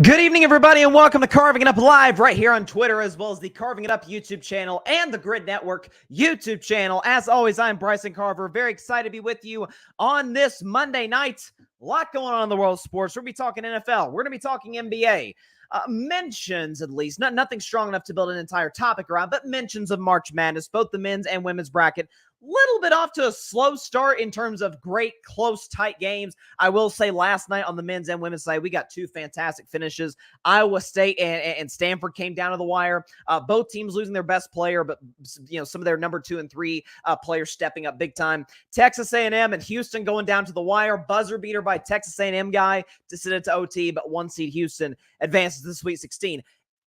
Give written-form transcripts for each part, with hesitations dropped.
Good evening, everybody, and welcome to Carving It Up Live right here on Twitter, as well as the Carving It Up YouTube channel and the Grid Network YouTube channel. As always, I'm Bryson Carver. Very excited to be with you on this Monday night. A lot going on in the world of sports. We're going to be talking NFL. We're going to be talking NBA. Mentions, at least. Nothing strong enough to build an entire topic around, but mentions of March Madness, both the men's and women's bracket. Little bit off to a slow start in terms of great, close, tight games. I will say last night on the men's and women's side, we got two fantastic finishes. Iowa State and Stanford came down to the wire. Both teams losing their best player, but some of their number 2 and 3 players stepping up big time. Texas A&M and Houston going down to the wire. Buzzer beater by Texas A&M guy to send it to OT, but 1 seed Houston advances to the Sweet 16.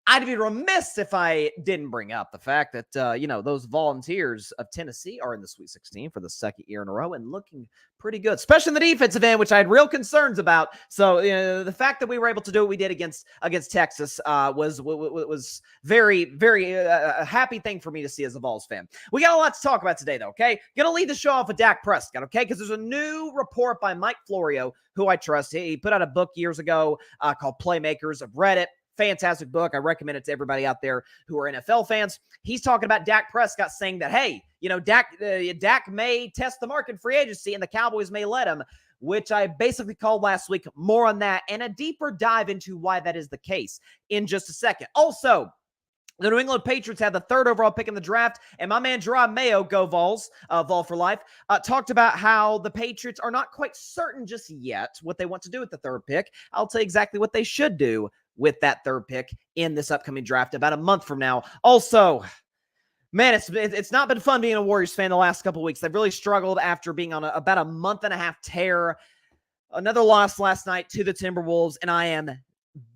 I'd be remiss if I didn't bring up the fact that, those Volunteers of Tennessee are in the Sweet 16 for the second year in a row and looking pretty good, especially in the defensive end, which I had real concerns about. So the fact that we were able to do what we did against Texas was very, very a happy thing for me to see as a Vols fan. We got a lot to talk about today, though, okay? Going to lead the show off with Dak Prescott, okay? Because there's a new report by Mike Florio, who I trust. He put out a book years ago called Playmakers. I've read it. Fantastic book. I recommend it to everybody out there who are NFL fans. He's talking about Dak Prescott saying that, hey, Dak may test the market in free agency and the Cowboys may let him, which I basically called last week. More on that and a deeper dive into why that is the case in just a second. Also, the New England Patriots had the 3rd overall pick in the draft, and my man Gerard Mayo, go Vols, Vol for life, talked about how the Patriots are not quite certain just yet what they want to do with the 3rd pick. I'll tell you exactly what they should do with that 3rd pick in this upcoming draft about a month from now. Also, man, it's not been fun being a Warriors fan the last couple of weeks. They've really struggled after being on about a month-and-a-half tear. Another loss last night to the Timberwolves, and I am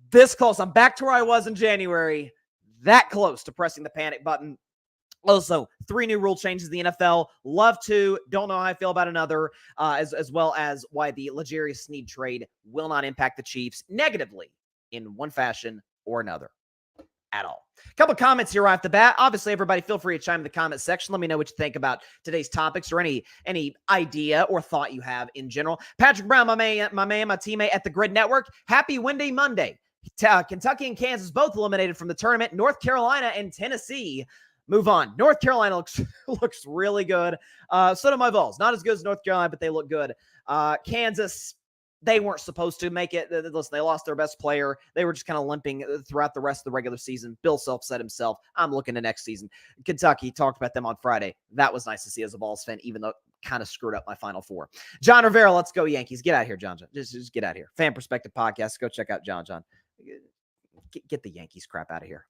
this close. I'm back to where I was in January, that close to pressing the panic button. Also, 3 new rule changes in the NFL. Love to, don't know how I feel about another, as well as why the L'Jarius Sneed trade will not impact the Chiefs negatively in one fashion or another at all. A couple comments here right off the bat. Obviously, everybody feel free to chime in the comment section. Let me know what you think about today's topics or any idea or thought you have in general. Patrick Brown, my teammate at the Grid Network. Happy Windy Monday. Kentucky and Kansas both eliminated from the tournament. North Carolina and Tennessee move on. North Carolina looks really good. So do my Vols. Not as good as North Carolina, but they look good. Kansas, they weren't supposed to make it. Listen, they lost their best player. They were just kind of limping throughout the rest of the regular season. Bill Self said himself, I'm looking to next season. Kentucky, talked about them on Friday. That was nice to see as a Vols fan, even though it kind of screwed up my Final Four. John Rivera, let's go Yankees. Get out of here, John. Just get out of here. Fan Perspective Podcast. Go check out John. Get the Yankees crap out of here.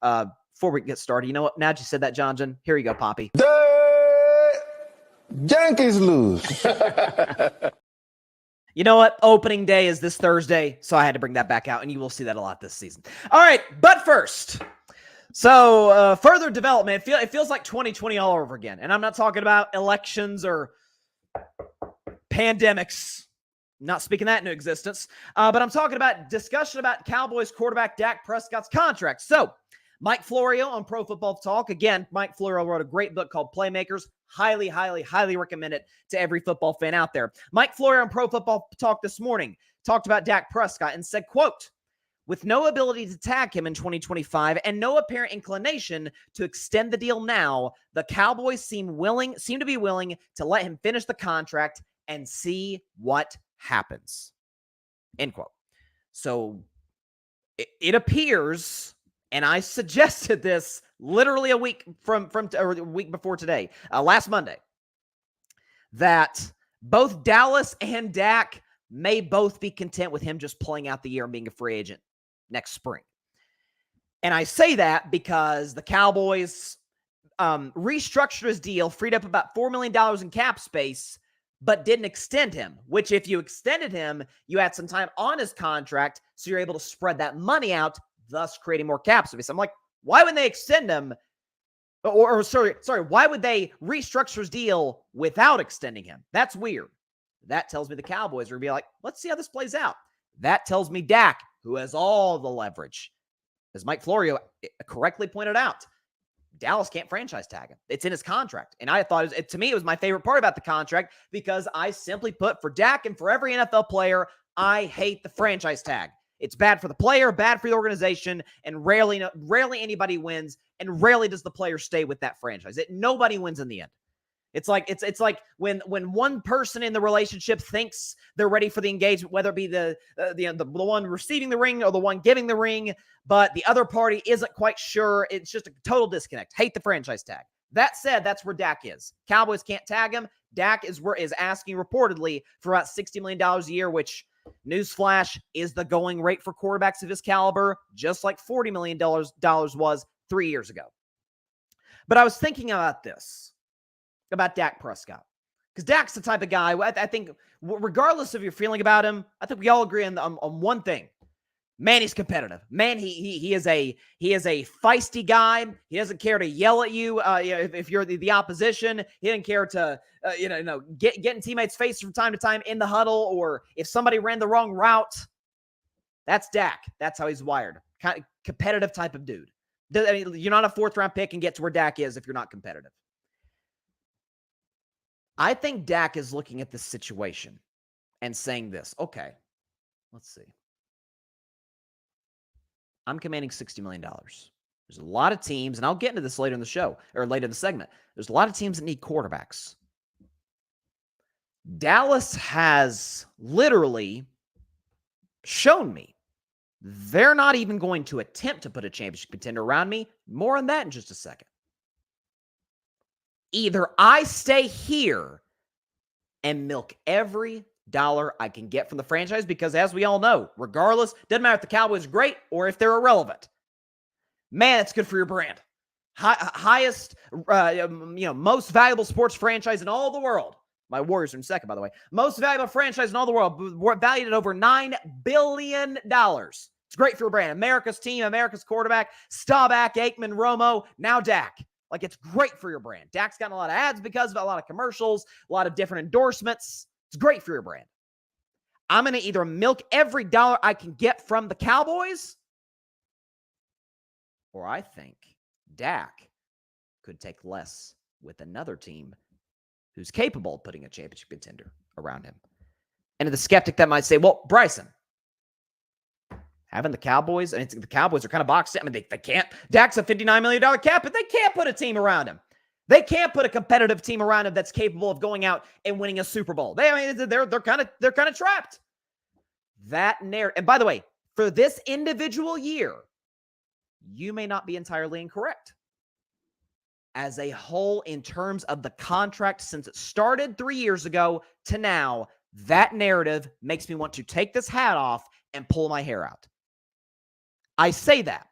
Before we get started, you know what? Now that you said that, John, here you go, Poppy. The Yankees lose. You know what? Opening day is this Thursday, so I had to bring that back out, and you will see that a lot this season. All right, but first, so further development. It feels like 2020 all over again, and I'm not talking about elections or pandemics. Not speaking that into existence, but I'm talking about discussion about Cowboys quarterback Dak Prescott's contract. So, Mike Florio on Pro Football Talk. Again, Mike Florio wrote a great book called Playmakers. Highly, highly, highly recommend it to every football fan out there. Mike Florio on Pro Football Talk this morning talked about Dak Prescott and said, quote, with no ability to tag him in 2025 and no apparent inclination to extend the deal now, the Cowboys seem to be willing to let him finish the contract and see what happens. End quote. So it appears, and I suggested this literally a week or a week before today, last Monday, that both Dallas and Dak may both be content with him just playing out the year and being a free agent next spring. And I say that because the Cowboys restructured his deal, freed up about $4 million in cap space, but didn't extend him, which if you extended him, you had some time on his contract, so you're able to spread that money out, thus creating more cap space. I'm like, why would they extend him? Sorry, why would they restructure his deal without extending him? That's weird. That tells me the Cowboys are going to be like, let's see how this plays out. That tells me Dak, who has all the leverage, as Mike Florio correctly pointed out, Dallas can't franchise tag him. It's in his contract. And I thought, to me, it was my favorite part about the contract because I simply put, for Dak and for every NFL player, I hate the franchise tag. It's bad for the player, bad for the organization, and rarely anybody wins, and rarely does the player stay with that franchise. Nobody wins in the end. It's like when one person in the relationship thinks they're ready for the engagement, whether it be the one receiving the ring or the one giving the ring, but the other party isn't quite sure. It's just a total disconnect. Hate the franchise tag. That said, that's where Dak is. Cowboys can't tag him. Dak is asking reportedly for about $60 million a year, which, newsflash, is the going rate for quarterbacks of his caliber, just like $40 million was 3 years ago. But I was thinking about this, about Dak Prescott, because Dak's the type of guy, I think, regardless of your feeling about him, I think we all agree on one thing. Man, he's competitive. Man, he is a feisty guy. He doesn't care to yell at you if you're the opposition. He doesn't care to get in teammates' face from time to time in the huddle, or if somebody ran the wrong route. That's Dak. That's how he's wired. Kind of competitive type of dude. I mean, you're not a 4th-round pick and get to where Dak is if you're not competitive. I think Dak is looking at this situation and saying this. Okay, let's see. I'm commanding $60 million. There's a lot of teams, and I'll get into this later in the show, or later in the segment. There's a lot of teams that need quarterbacks. Dallas has literally shown me they're not even going to attempt to put a championship contender around me. More on that in just a second. Either I stay here and milk every dollar I can get from the franchise, because as we all know, regardless, doesn't matter if the Cowboys are great or if they're irrelevant. Man, it's good for your brand. Highest, most valuable sports franchise in all the world. My Warriors are in second, by the way. Most valuable franchise in all the world, valued at over $9 billion. It's great for your brand. America's team, America's quarterback, Staubach, Aikman, Romo, now Dak. Like, it's great for your brand. Dak's gotten a lot of ads because of it, a lot of commercials, a lot of different endorsements. It's great for your brand. I'm going to either milk every dollar I can get from the Cowboys, or I think Dak could take less with another team who's capable of putting a championship contender around him. And to the skeptic that might say, well, Bryson, having the Cowboys, and the Cowboys are kind of boxed in. I mean, they can't. Dak's a $59 million cap, but they can't put a team around him. They can't put a competitive team around him that's capable of going out and winning a Super Bowl. They're kind of trapped. That narrative. And by the way, for this individual year, you may not be entirely incorrect. As a whole, in terms of the contract since it started 3 years ago to now, that narrative makes me want to take this hat off and pull my hair out. I say that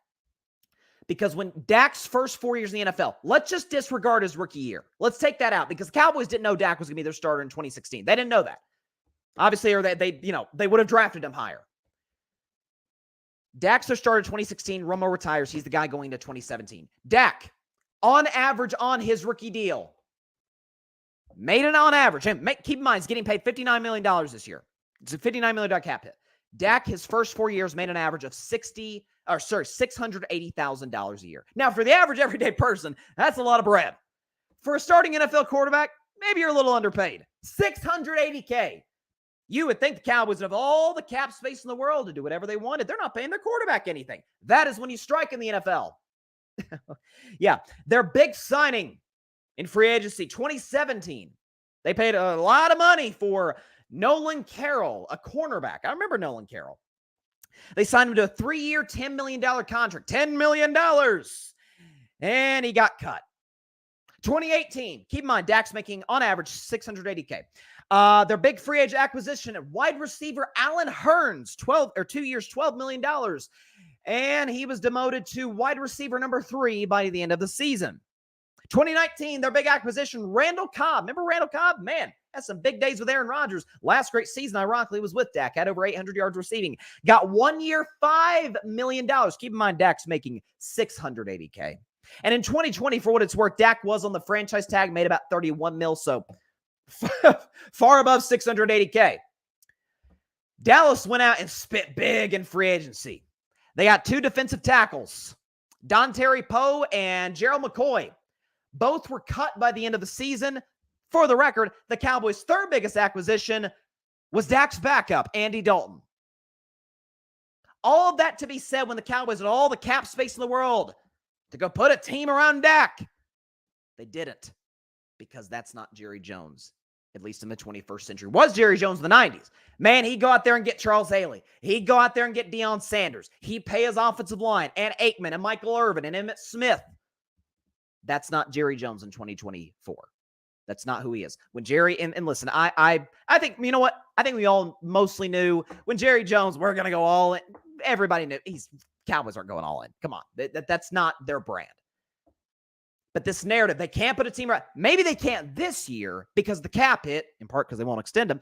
because when Dak's first 4 years in the NFL, let's just disregard his rookie year. Let's take that out, because the Cowboys didn't know Dak was going to be their starter in 2016. They didn't know that. Obviously, or they would have drafted him higher. Dak's their starter in 2016. Romo retires. He's the guy going to 2017. Dak, on average on his rookie deal, made it on average. And keep in mind, he's getting paid $59 million this year. It's a $59 million cap hit. Dak, his first 4 years, made an average of $680,000 a year. Now, for the average everyday person, that's a lot of bread. For a starting NFL quarterback, maybe you're a little underpaid. $680K. You would think the Cowboys would have all the cap space in the world to do whatever they wanted. They're not paying their quarterback anything. That is when you strike in the NFL. Yeah, their big signing in free agency, 2017. They paid a lot of money for Nolan Carroll, a cornerback. I remember Nolan Carroll. They signed him to a 3-year, $10 million contract. $10 million. And he got cut. 2018. Keep in mind, Dak's making, on average, $680K. Their big free agent acquisition at wide receiver Allen Hurns, 2 years, $12 million. And he was demoted to wide receiver number 3 by the end of the season. 2019, their big acquisition, Randall Cobb. Remember Randall Cobb? Man, had some big days with Aaron Rodgers. Last great season, ironically, was with Dak. Had over 800 yards receiving. Got 1 year, $5 million. Keep in mind, Dak's making $680K. And in 2020, for what it's worth, Dak was on the franchise tag, made about 31 mil, so far above $680K. Dallas went out and spit big in free agency. They got 2 defensive tackles, Dontari Poe and Gerald McCoy. Both were cut by the end of the season. For the record, the Cowboys' third biggest acquisition was Dak's backup, Andy Dalton. All of that to be said when the Cowboys had all the cap space in the world to go put a team around Dak. They didn't, because that's not Jerry Jones, at least in the 21st century. Was Jerry Jones in the 90s? Man, he'd go out there and get Charles Haley. He'd go out there and get Deion Sanders. He'd pay his offensive line and Aikman and Michael Irvin and Emmitt Smith. That's not Jerry Jones in 2024. That's not who he is. When Jerry, and listen, I think, you know what? I think we all mostly knew when Jerry Jones, we're going to go all in. Everybody knew Cowboys aren't going all in. Come on. That's not their brand. But this narrative, they can't put a team around. Maybe they can't this year because the cap hit, in part because they won't extend them.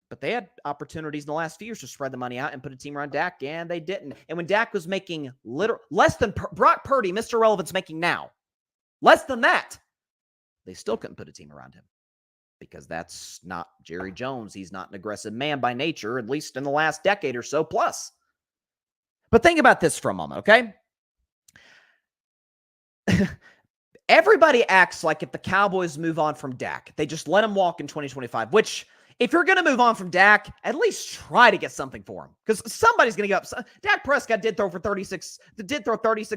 But they had opportunities in the last few years to spread the money out and put a team around Dak, and they didn't. And when Dak was making less than Brock Purdy, Mr. Relevant's making now, less than that, they still couldn't put a team around him because that's not Jerry Jones. He's not an aggressive man by nature, at least in the last decade or so plus. But think about this for a moment, okay? Everybody acts like if the Cowboys move on from Dak, they just let him walk in 2025, which if you're going to move on from Dak, at least try to get something for him because somebody's going to get up. Dak Prescott did throw 36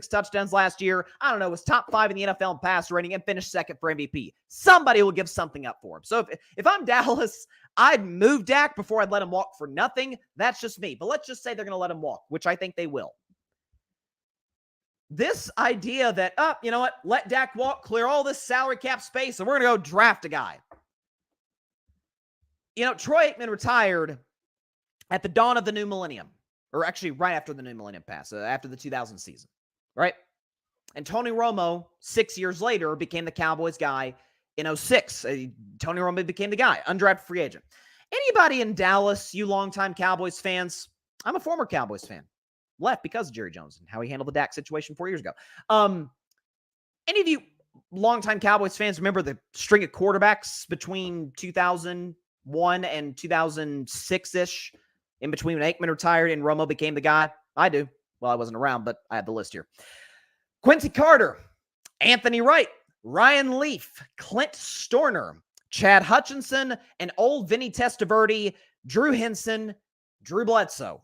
touchdowns last year. I don't know, was top 5 in the NFL in pass rating and finished second for MVP. Somebody will give something up for him. So if I'm Dallas, I'd move Dak before I'd let him walk for nothing. That's just me. But let's just say they're going to let him walk, which I think they will. This idea that, you know what, let Dak walk, clear all this salary cap space, and we're going to go draft a guy. You know, Troy Aikman retired at the dawn of the new millennium, or actually right after the new millennium passed, after the 2000 season, right? And Tony Romo, 6 years later, became the Cowboys guy in 2006. Tony Romo became the guy, undrafted free agent. Anybody in Dallas, you longtime Cowboys fans, I'm a former Cowboys fan. Left because of Jerry Jones and how he handled the Dak situation 4 years ago. Any of you longtime Cowboys fans remember the string of quarterbacks between 2001 and 2006-ish, in between when Aikman retired and Romo became the guy? I do. Well, I wasn't around, but I have the list here. Quincy Carter, Anthony Wright, Ryan Leaf, Clint Stoerner, Chad Hutchinson, and old Vinny Testaverde, Drew Henson, Drew Bledsoe.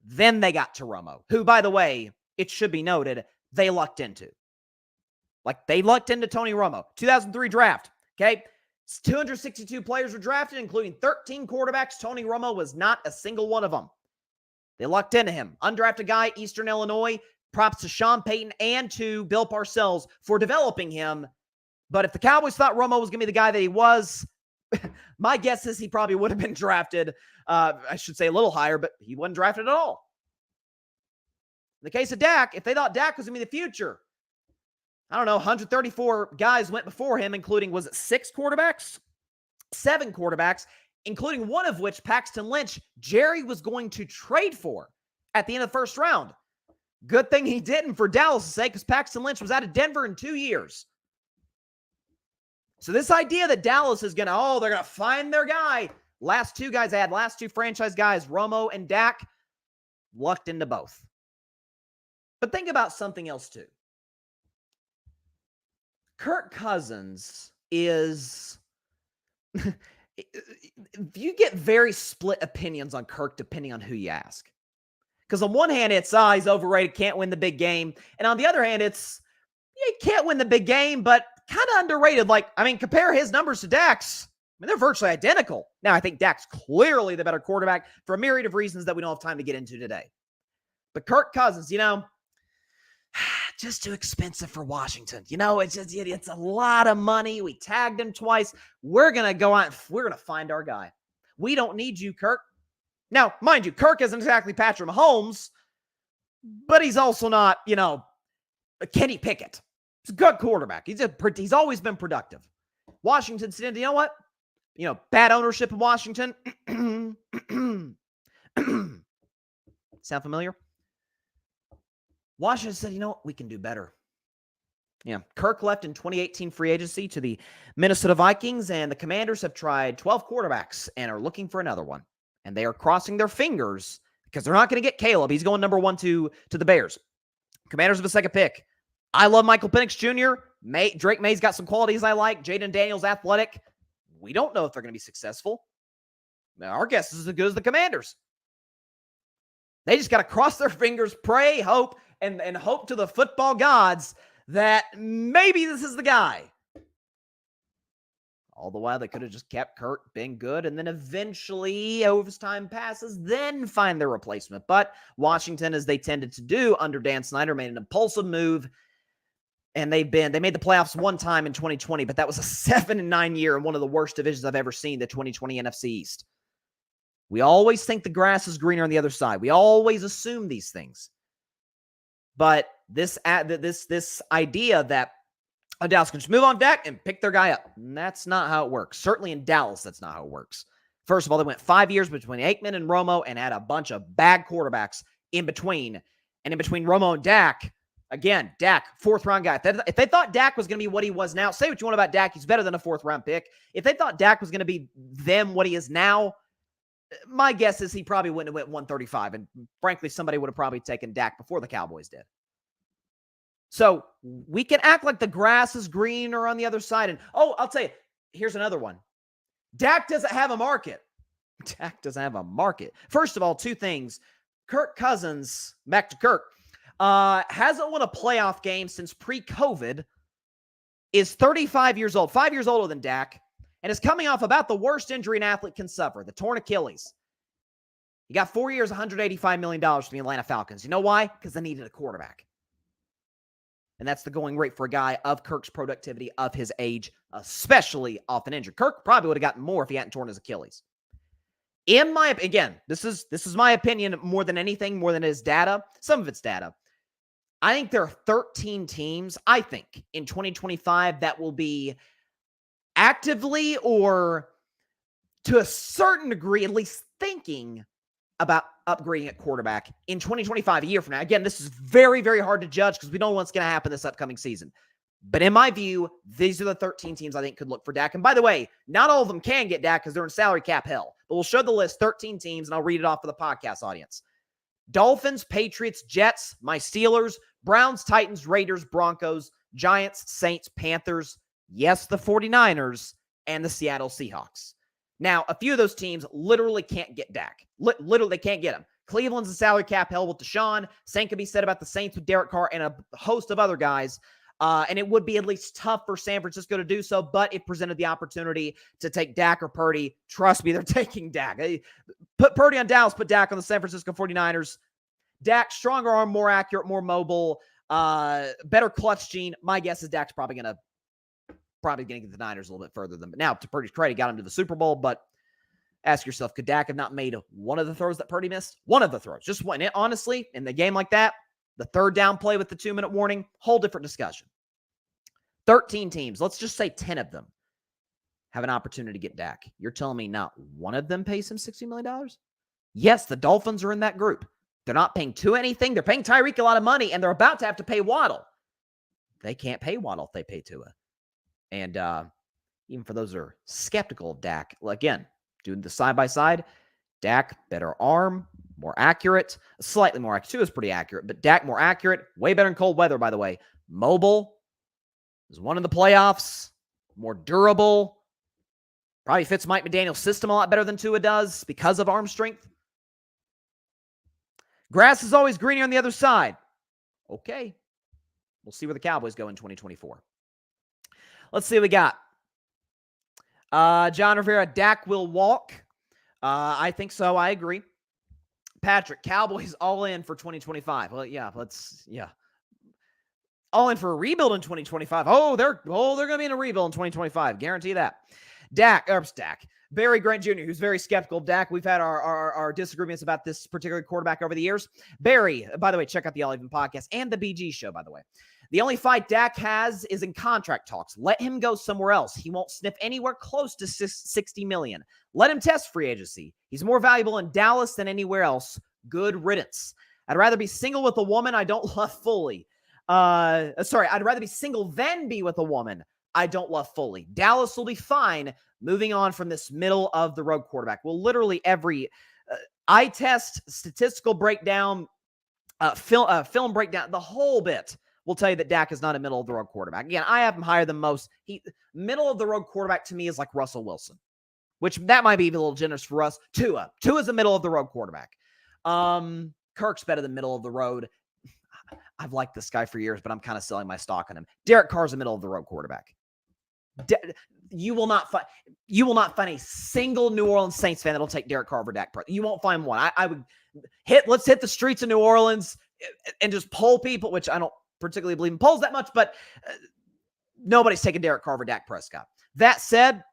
Then they got to Romo, who, by the way, it should be noted, they lucked into. Like, they lucked into Tony Romo. 2003 draft, okay? 262 players were drafted, including 13 quarterbacks. Tony Romo was not a single one of them. They lucked into him. Undrafted guy, Eastern Illinois. Props to Sean Payton and to Bill Parcells for developing him. But if the Cowboys thought Romo was going to be the guy that he was, my guess is he probably would have been drafted, I should say a little higher, but he wasn't drafted at all. In the case of Dak, if they thought Dak was going to be the future, I don't know, 134 guys went before him, including, was it 6 quarterbacks? 7 quarterbacks, including one of which, Paxton Lynch, Jerry was going to trade for at the end of the first round. Good thing he didn't for Dallas' sake, because Paxton Lynch was out of Denver in 2 years. So this idea that Dallas is going to, they're going to find their guy. Last two franchise guys, Romo and Dak, lucked into both. But think about something else too. Kirk Cousins is, you get very split opinions on Kirk depending on who you ask. Because on one hand, it's, he's overrated, can't win the big game. And on the other hand, it's, he can't win the big game, but kind of underrated. Like, I mean, compare his numbers to Dak's. I mean, they're virtually identical. Now, I think Dak's clearly the better quarterback for a myriad of reasons that we don't have time to get into today. But Kirk Cousins, just too expensive for Washington. It's a lot of money. We tagged him twice. We're going to go out. We're going to find our guy. We don't need you, Kirk. Now, mind you, Kirk isn't exactly Patrick Mahomes, but he's also not, Kenny Pickett. He's a good quarterback. He's always been productive. Washington said, you know what? Bad ownership in Washington. Sound familiar? Washington said, you know what? We can do better. Yeah. Kirk left in 2018 free agency to the Minnesota Vikings, and the Commanders have tried 12 quarterbacks and are looking for another one. And they are crossing their fingers because they're not going to get Caleb. He's going number 1 to the Bears. Commanders have a second pick. I love Michael Penix Jr. Drake May's got some qualities I like. Jaden Daniels, athletic. We don't know if they're going to be successful. Now, our guess is as good as the Commanders. They just got to cross their fingers, pray, hope, and hope to the football gods that maybe this is the guy. All the while, they could have just kept Kirk, been good, and then eventually, as time passes, then find their replacement. But Washington, as they tended to do under Dan Snyder, made an impulsive move, and they made the playoffs one time in 2020, but that was a 7-9 year and one of the worst divisions I've ever seen, the 2020 NFC East. We always think the grass is greener on the other side. We always assume these things. But this idea that Dallas can just move on Dak and pick their guy up, that's not how it works. Certainly in Dallas, that's not how it works. First of all, they went 5 years between Aikman and Romo and had a bunch of bad quarterbacks in between. And in between Romo and Dak, again, Dak, fourth-round guy. If they thought Dak was going to be what he was now, say what you want about Dak, he's better than a fourth-round pick. If they thought Dak was going to be what he is now, my guess is he probably wouldn't have went 135. And frankly, somebody would have probably taken Dak before the Cowboys did. So we can act like the grass is greener on the other side. And, I'll tell you, here's another one. Dak doesn't have a market. Dak doesn't have a market. First of all, two things. Kirk Cousins, back to Kirk, hasn't won a playoff game since pre-COVID, is 35 years old, 5 years older than Dak, and is coming off about the worst injury an athlete can suffer, the torn Achilles. He got 4 years, $185 million from the Atlanta Falcons. You know why? Because they needed a quarterback. And that's the going rate for a guy of Kirk's productivity, of his age, especially off an injury. Kirk probably would have gotten more if he hadn't torn his Achilles. Again, this is my opinion more than anything, more than his data. Some of it's data. I think there are 13 teams, I think, in 2025 that will be actively or to a certain degree, at least thinking about upgrading at quarterback in 2025, a year from now. Again, this is very, very hard to judge because we don't know what's going to happen this upcoming season. But in my view, these are the 13 teams I think could look for Dak. And by the way, not all of them can get Dak because they're in salary cap hell. But we'll show the list, 13 teams, and I'll read it off for the podcast audience. Dolphins, Patriots, Jets, my Steelers, Browns, Titans, Raiders, Broncos, Giants, Saints, Panthers, yes, the 49ers, and the Seattle Seahawks. Now, a few of those teams literally can't get Dak. Literally, they can't get him. Cleveland's in salary cap hell with Deshaun. Same could be said about the Saints with Derek Carr and a host of other guys. And it would be at least tough for San Francisco to do so, but it presented the opportunity to take Dak or Purdy. Trust me, they're taking Dak. Put Purdy on Dallas, put Dak on the San Francisco 49ers. Dak, stronger arm, more accurate, more mobile, better clutch gene. My guess is Dak's probably going to get the Niners a little bit further than. But now, to Purdy's credit, got him to the Super Bowl, but ask yourself, could Dak have not made one of the throws that Purdy missed? One of the throws. Just one. Honestly, in the game like that, the third down play with the 2-minute warning, whole different discussion. 13 teams, let's just say 10 of them have an opportunity to get Dak. You're telling me not one of them pays him $60 million? Yes, the Dolphins are in that group. They're not paying Tua anything. They're paying Tyreek a lot of money, and they're about to have to pay Waddle. They can't pay Waddle if they pay Tua. And even for those who are skeptical of Dak, again, doing the side-by-side, Dak, better arm, more accurate, slightly more accurate. Tua is pretty accurate, but Dak more accurate, way better in cold weather, by the way. Mobile, is one in the playoffs, more durable, probably fits Mike McDaniel's system a lot better than Tua does because of arm strength. Grass is always greener on the other side. Okay. We'll see where the Cowboys go in 2024. Let's see what we got. John Rivera, Dak will walk. I think so. I agree. Patrick, Cowboys all in for 2025. Well, yeah. All in for a rebuild in 2025. They're going to be in a rebuild in 2025. Guarantee that. Dak. Barry Grant Jr., who's very skeptical of Dak. We've had our disagreements about this particular quarterback over the years. Barry, by the way, check out the All Even podcast and the BG show, by the way. The only fight Dak has is in contract talks. Let him go somewhere else. He won't sniff anywhere close to $60 million. Let him test free agency. He's more valuable in Dallas than anywhere else. Good riddance. I'd rather be single with a woman I don't love fully. I'd rather be single than be with a woman I don't love fully. Dallas will be fine moving on from this middle-of-the-road quarterback. Well, literally every eye test, statistical breakdown, film breakdown, the whole bit will tell you that Dak is not a middle-of-the-road quarterback. Again, I have him higher than most. Middle-of-the-road quarterback to me is like Russell Wilson, which that might be a little generous for us. Tua is a middle-of-the-road quarterback. Kirk's better than middle of the road. I've liked this guy for years, but I'm kind of selling my stock on him. Derek Carr's a middle of the road quarterback. You will not find a single New Orleans Saints fan that'll take Derek Carr over Dak Prescott. You won't find one. I would let's hit the streets of New Orleans and just poll people, which I don't particularly believe in polls that much, but nobody's taking Derek Carr over Dak Prescott. That said,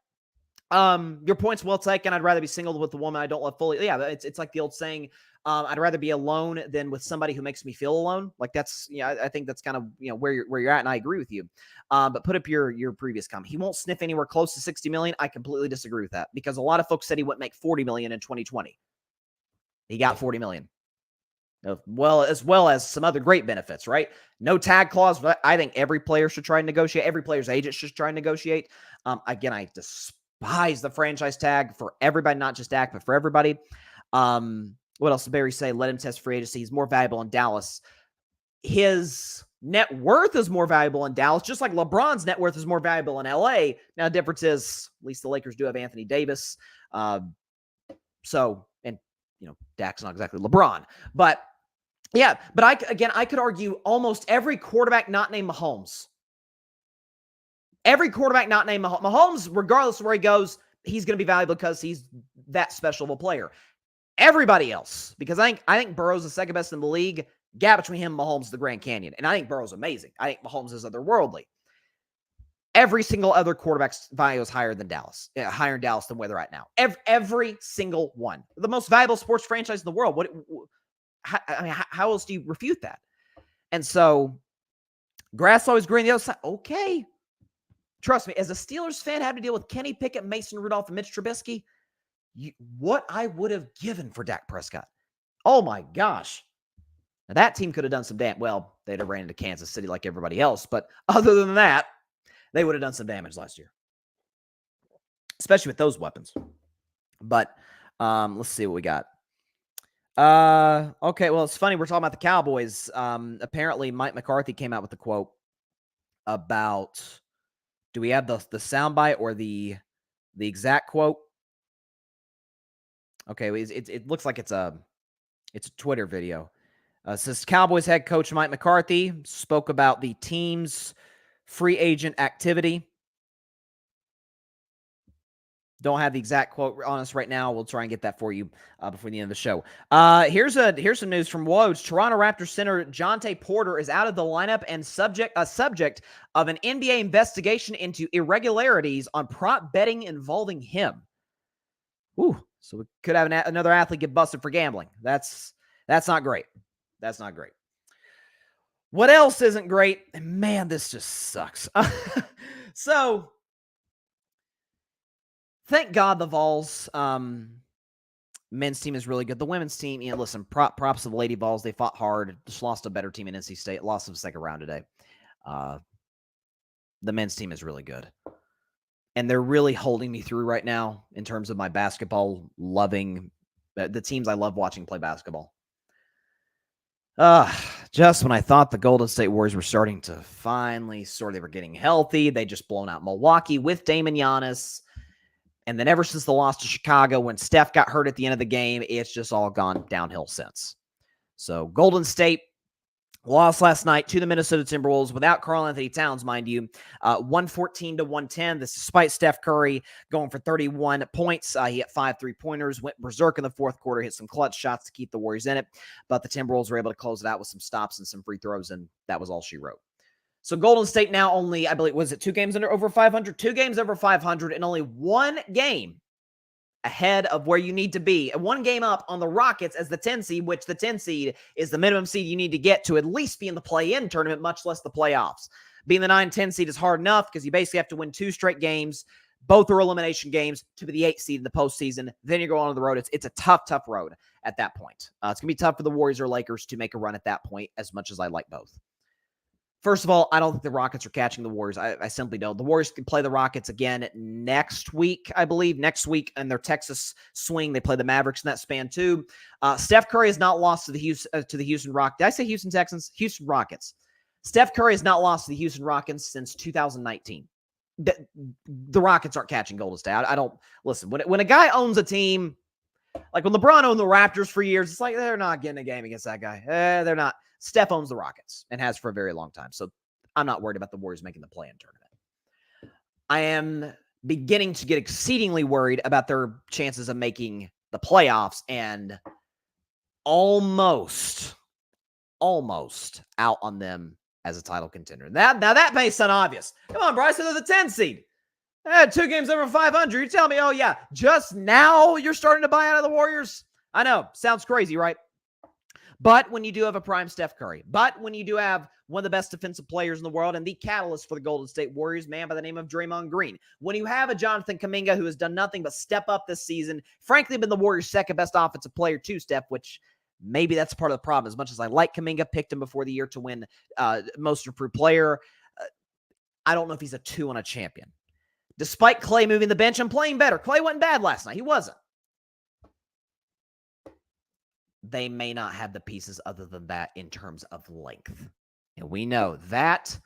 your point's well taken. I'd rather be single with the woman I don't love fully. Yeah, it's like the old saying, I'd rather be alone than with somebody who makes me feel alone. Like that's, I think that's kind of, where you're at. And I agree with you. But put up your previous comment. He won't sniff anywhere close to 60 million. I completely disagree with that because a lot of folks said he wouldn't make 40 million in 2020. He got 40 million. Well, as well as some other great benefits, right? No tag clause, but I think every player should try and negotiate. Every player's agent should try and negotiate. Again, I despise the franchise tag for everybody, not just Dak, but for everybody. What else did Barry say? Let him test free agency. He's more valuable in Dallas. His net worth is more valuable in Dallas, just like LeBron's net worth is more valuable in LA. Now, the difference is, at least the Lakers do have Anthony Davis. Dak's not exactly LeBron. But, yeah, but I could argue almost every quarterback not named Mahomes. Every quarterback not named Mahomes, regardless of where he goes, he's going to be valuable because he's that special of a player. Everybody else, because I think Burrow's the second best in the league. Gap between him and Mahomes is the Grand Canyon. And I think Burrow's amazing. I think Mahomes is otherworldly. Every single other quarterback's value is higher than Dallas. Higher in Dallas than where they're at now. Every single one. The most valuable sports franchise in the world. How else do you refute that? And so, grass always green the other side. Okay. Trust me, as a Steelers fan, having to deal with Kenny Pickett, Mason Rudolph, and Mitch Trubisky, what I would have given for Dak Prescott. Oh my gosh. Now that team could have done some well, they'd have ran into Kansas City like everybody else. But other than that, they would have done some damage last year. Especially with those weapons. But let's see what we got. Okay, well, it's funny. We're talking about the Cowboys. Apparently, Mike McCarthy came out with a quote about, do we have the soundbite or the exact quote? Okay, it looks like it's a Twitter video. It says Cowboys head coach Mike McCarthy spoke about the team's free agent activity. Don't have the exact quote on us right now. We'll try and get that for you before the end of the show. Here's some news from Woj. Toronto Raptors center Jonte Porter is out of the lineup and subject of an NBA investigation into irregularities on prop betting involving him. Ooh, so we could have another athlete get busted for gambling. That's not great. That's not great. What else isn't great? Man, this just sucks. So, thank God the Vols men's team is really good. The women's team, listen, props to the Lady Vols. They fought hard. Just lost a better team in NC State. Lost in the second round today. The men's team is really good. And they're really holding me through right now in terms of my basketball loving, the teams I love watching play basketball. Just when I thought the Golden State Warriors were starting to finally they were getting healthy, they just blown out Milwaukee with Damon Giannis. And then ever since the loss to Chicago, when Steph got hurt at the end of the game, it's just all gone downhill since. So Golden State lost last night to the Minnesota Timberwolves without Karl-Anthony Towns, mind you, 114-110. This despite Steph Curry going for 31 points. He hit 5 3-pointers, went berserk in the fourth quarter, hit some clutch shots to keep the Warriors in it. But the Timberwolves were able to close it out with some stops and some free throws, and that was all she wrote. So Golden State now only, I believe, was it 2 games over 500? 2 games over 500 and only 1 game ahead of where you need to be. And 1 game up on the Rockets as the 10 seed, which the 10 seed is the minimum seed you need to get to at least be in the play-in tournament, much less the playoffs. Being the 9-10 seed is hard enough because you basically have to win 2 straight games. Both are elimination games to be the 8th seed in the postseason. Then you're going on the road. It's a tough road at that point. It's going to be tough for the Warriors or Lakers to make a run at that point, as much as I like both. First of all, I don't think the Rockets are catching the Warriors. I simply don't. The Warriors can play the Rockets again next week, I believe. Next week in their Texas swing, they play the Mavericks in that span too. Steph Curry has not lost to the Houston Rockets. Did I say Houston Texans? Houston Rockets. Steph Curry has not lost to the Houston Rockets since 2019. The Rockets aren't catching Golden State. I don't listen. When a guy owns a team, Like when LeBron owned the Raptors for years, it's like they're not getting a game against that guy. They're not. Steph owns the Rockets and has for a very long time. So I'm not worried about the Warriors making the play-in tournament. I am beginning to get exceedingly worried about their chances of making the playoffs and almost out on them as a title contender. Now that may sound obvious. Come on, Bryce, they're the 10 seed. 2 games over 500. You tell me, oh yeah, just now you're starting to buy out of the Warriors? I know, sounds crazy, right? But when you do have a prime Steph Curry, but when you do have one of the best defensive players in the world and the catalyst for the Golden State Warriors, man by the name of Draymond Green, when you have a Jonathan Kuminga who has done nothing but step up this season, frankly been the Warriors' second best offensive player to Steph, which maybe that's part of the problem. As much as I like Kuminga, picked him before the year to win most improved player, I don't know if he's a 2 on a champion. Despite Klay moving the bench and playing better. Klay wasn't bad last night. He wasn't. They may not have the pieces other than that in terms of length. And we know that,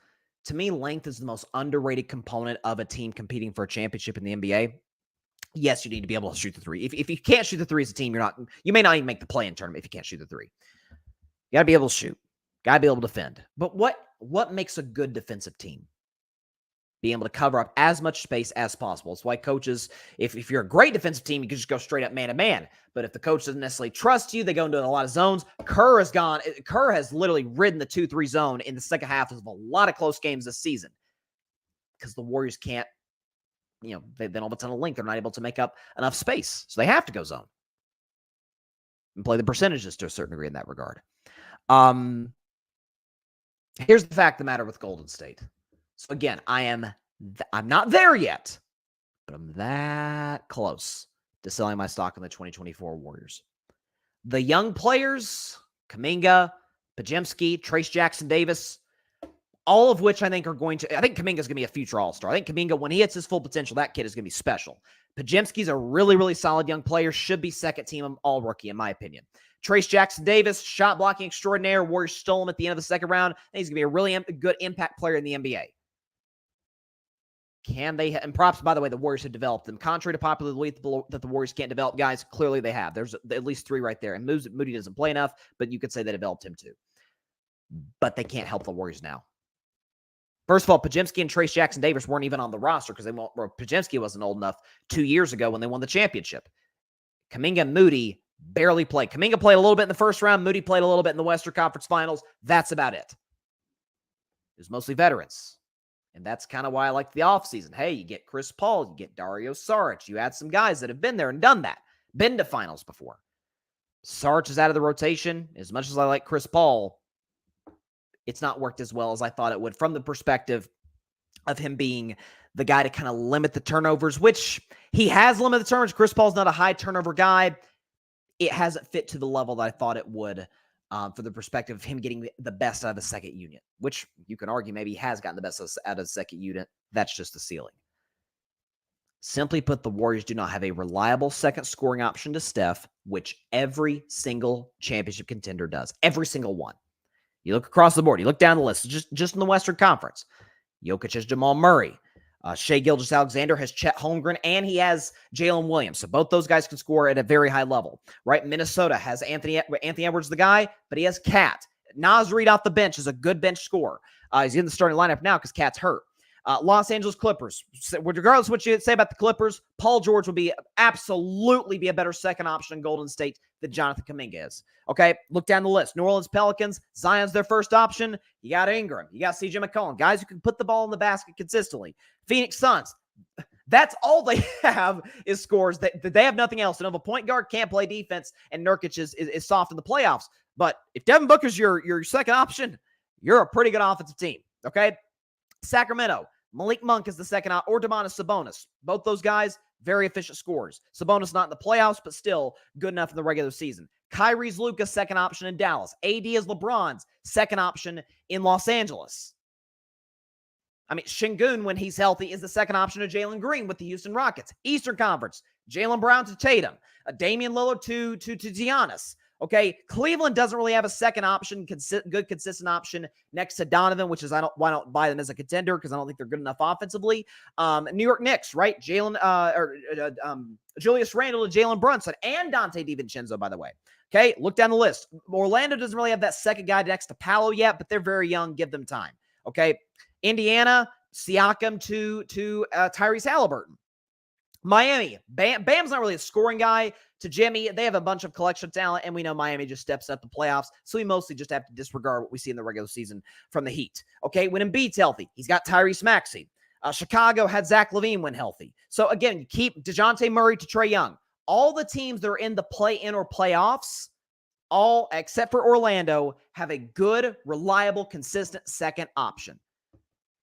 to me, length is the most underrated component of a team competing for a championship in the NBA. Yes, you need to be able to shoot the three. If you can't shoot the three as a team, you may not even make the play-in tournament if you can't shoot the three. You got to be able to shoot. Got to be able to defend. But what makes a good defensive team? Being able to cover up as much space as possible. It's why coaches, if you're a great defensive team, you can just go straight up man-to-man. But if the coach doesn't necessarily trust you, they go into a lot of zones. Kerr has literally ridden the 2-3 zone in the second half of a lot of close games this season. Because the Warriors can't, they don't have a ton of length. They're not able to make up enough space. So they have to go zone. And play the percentages to a certain degree in that regard. Here's the fact of the matter with Golden State. So again, I'm not there yet, but I'm that close to selling my stock in the 2024 Warriors. The young players, Kuminga, Podziemski, Trace Jackson-Davis, all of which I think I think Kuminga's going to be a future All-Star. I think Kuminga, when he hits his full potential, that kid is going to be special. Podziemski's a really, really solid young player, should be second team All-Rookie, in my opinion. Trace Jackson-Davis, shot blocking extraordinaire. Warriors stole him at the end of the second round. I think he's going to be a really good impact player in the NBA. Can they, and props, by the way, the Warriors have developed them. Contrary to popular belief that the Warriors can't develop guys, clearly they have. There's at least 3 right there. And Moody doesn't play enough, but you could say they developed him too. But they can't help the Warriors now. First of all, Podziemski and Trace Jackson-Davis weren't even on the roster because Podziemski wasn't old enough 2 years ago when they won the championship. Kuminga and Moody barely played. Kuminga played a little bit in the first round. Moody played a little bit in the Western Conference Finals. That's about it. It was mostly veterans. And that's kind of why I like the offseason. Hey, you get Chris Paul, you get Dario Saric. You add some guys that have been there and done that. Been to finals before. Saric is out of the rotation. As much as I like Chris Paul, it's not worked as well as I thought it would from the perspective of him being the guy to kind of limit the turnovers, which he has limited the turnovers. Chris Paul's not a high turnover guy. It hasn't fit to the level that I thought it would. For the perspective of him getting the best out of the second unit, which you can argue maybe he has gotten the best out of the second unit. That's just the ceiling. Simply put, the Warriors do not have a reliable second scoring option to Steph, which every single championship contender does. Every single one. You look across the board. You look down the list. Just in the Western Conference. Jokic has Jamal Murray. Shai Gilgeous-Alexander has Chet Holmgren, and he has Jalen Williams. So both those guys can score at a very high level, right? Minnesota has Anthony Edwards, the guy, but he has Cat. Naz Reid off the bench is a good bench scorer. He's in the starting lineup now because Cat's hurt. Los Angeles Clippers. Regardless of what you say about the Clippers, Paul George will absolutely be a better second option in Golden State than Jonathan Kuminga is. Okay, look down the list. New Orleans Pelicans, Zion's their first option. You got Ingram. You got CJ McCollum. Guys who can put the ball in the basket consistently. Phoenix Suns. That's all they have is scores. They have nothing else. And if a point guard can't play defense and Nurkic is soft in the playoffs. But if Devin Booker's your second option, you're a pretty good offensive team. Okay? Sacramento. Malik Monk is the second option, or Domantas Sabonis. Both those guys, very efficient scorers. Sabonis not in the playoffs, but still good enough in the regular season. Kyrie's Luka's second option in Dallas. AD is LeBron's second option in Los Angeles. I mean, Şengün, when he's healthy, is the second option to Jalen Green with the Houston Rockets. Eastern Conference, Jaylen Brown to Tatum. Damian Lillard to Giannis. Okay, Cleveland doesn't really have a second option, good consistent option next to Donovan, which is why I don't buy them as a contender because I don't think they're good enough offensively. New York Knicks, right? Julius Randle and Jalen Brunson and Dante DiVincenzo, by the way. Okay, look down the list. Orlando doesn't really have that second guy next to Paolo yet, but they're very young. Give them time. Okay, Indiana, Siakam to Tyrese Halliburton. Miami, Bam's not really a scoring guy. To Jimmy, they have a bunch of collection talent, and we know Miami just steps up the playoffs, so we mostly just have to disregard what we see in the regular season from the Heat. Okay, when Embiid's healthy, he's got Tyrese Maxey. Chicago had Zach LaVine when healthy. So again, you keep DeJounte Murray to Trae Young. All the teams that are in the play-in or playoffs, all except for Orlando, have a good, reliable, consistent second option.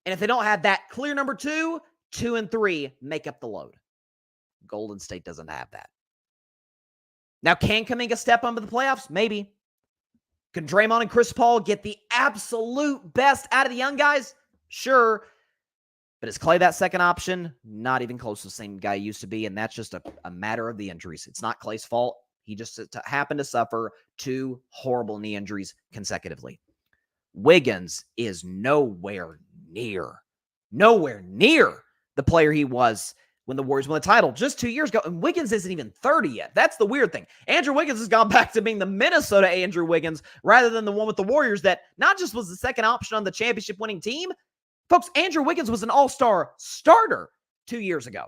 And if they don't have that clear number 2, 2 and 3 make up the load. Golden State doesn't have that. Now, can Kuminga step onto the playoffs? Maybe. Can Draymond and Chris Paul get the absolute best out of the young guys? Sure. But is Klay that second option? Not even close to the same guy he used to be, and that's just a matter of the injuries. It's not Klay's fault. He just happened to suffer 2 horrible knee injuries consecutively. Wiggins is nowhere near the player he was when the Warriors won the title just 2 years ago. And Wiggins isn't even 30 yet. That's the weird thing. Andrew Wiggins has gone back to being the Minnesota Andrew Wiggins rather than the one with the Warriors that not just was the second option on the championship winning team. Folks, Andrew Wiggins was an all-star starter 2 years ago.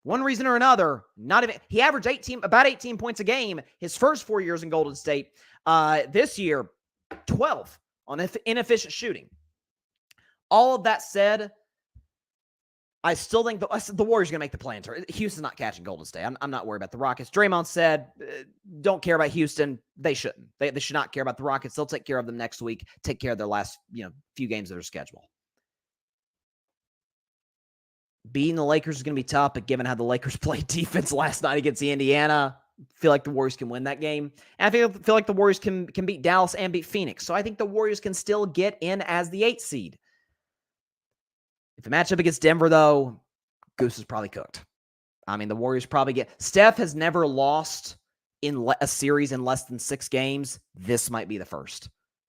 One reason or another, he averaged about 18 points a game his first 4 years in Golden State. This year, 12 on inefficient shooting. All of that said, I still think the Warriors are going to make the play-in tournament. Houston's not catching Golden State. I'm not worried about the Rockets. Draymond said, don't care about Houston. They shouldn't. They should not care about the Rockets. They'll take care of them next week, take care of their last few games of their schedule. Beating the Lakers is going to be tough, but given how the Lakers played defense last night against the Indiana, I feel like the Warriors can win that game. And I feel like the Warriors can beat Dallas and beat Phoenix. So I think the Warriors can still get in as the 8th seed. If the matchup against Denver, though, Goose is probably cooked. I mean, the Warriors probably get... Steph has never lost in a series in less than 6 games. This might be the first.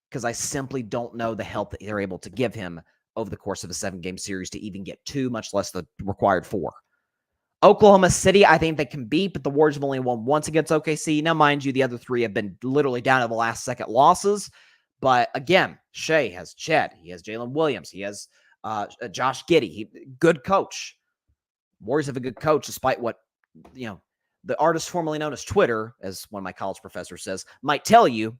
Because I simply don't know the help that they're able to give him over the course of a 7-game series to even get 2, much less the required 4. Oklahoma City, I think they can beat, but the Warriors have only won once against OKC. Now, mind you, the other 3 have been literally down to the last second losses. But again, Shea has Chet. He has Jalen Williams. He has... Josh Giddey, good coach. Warriors have a good coach, despite what, the artist formerly known as Twitter, as one of my college professors says, might tell you.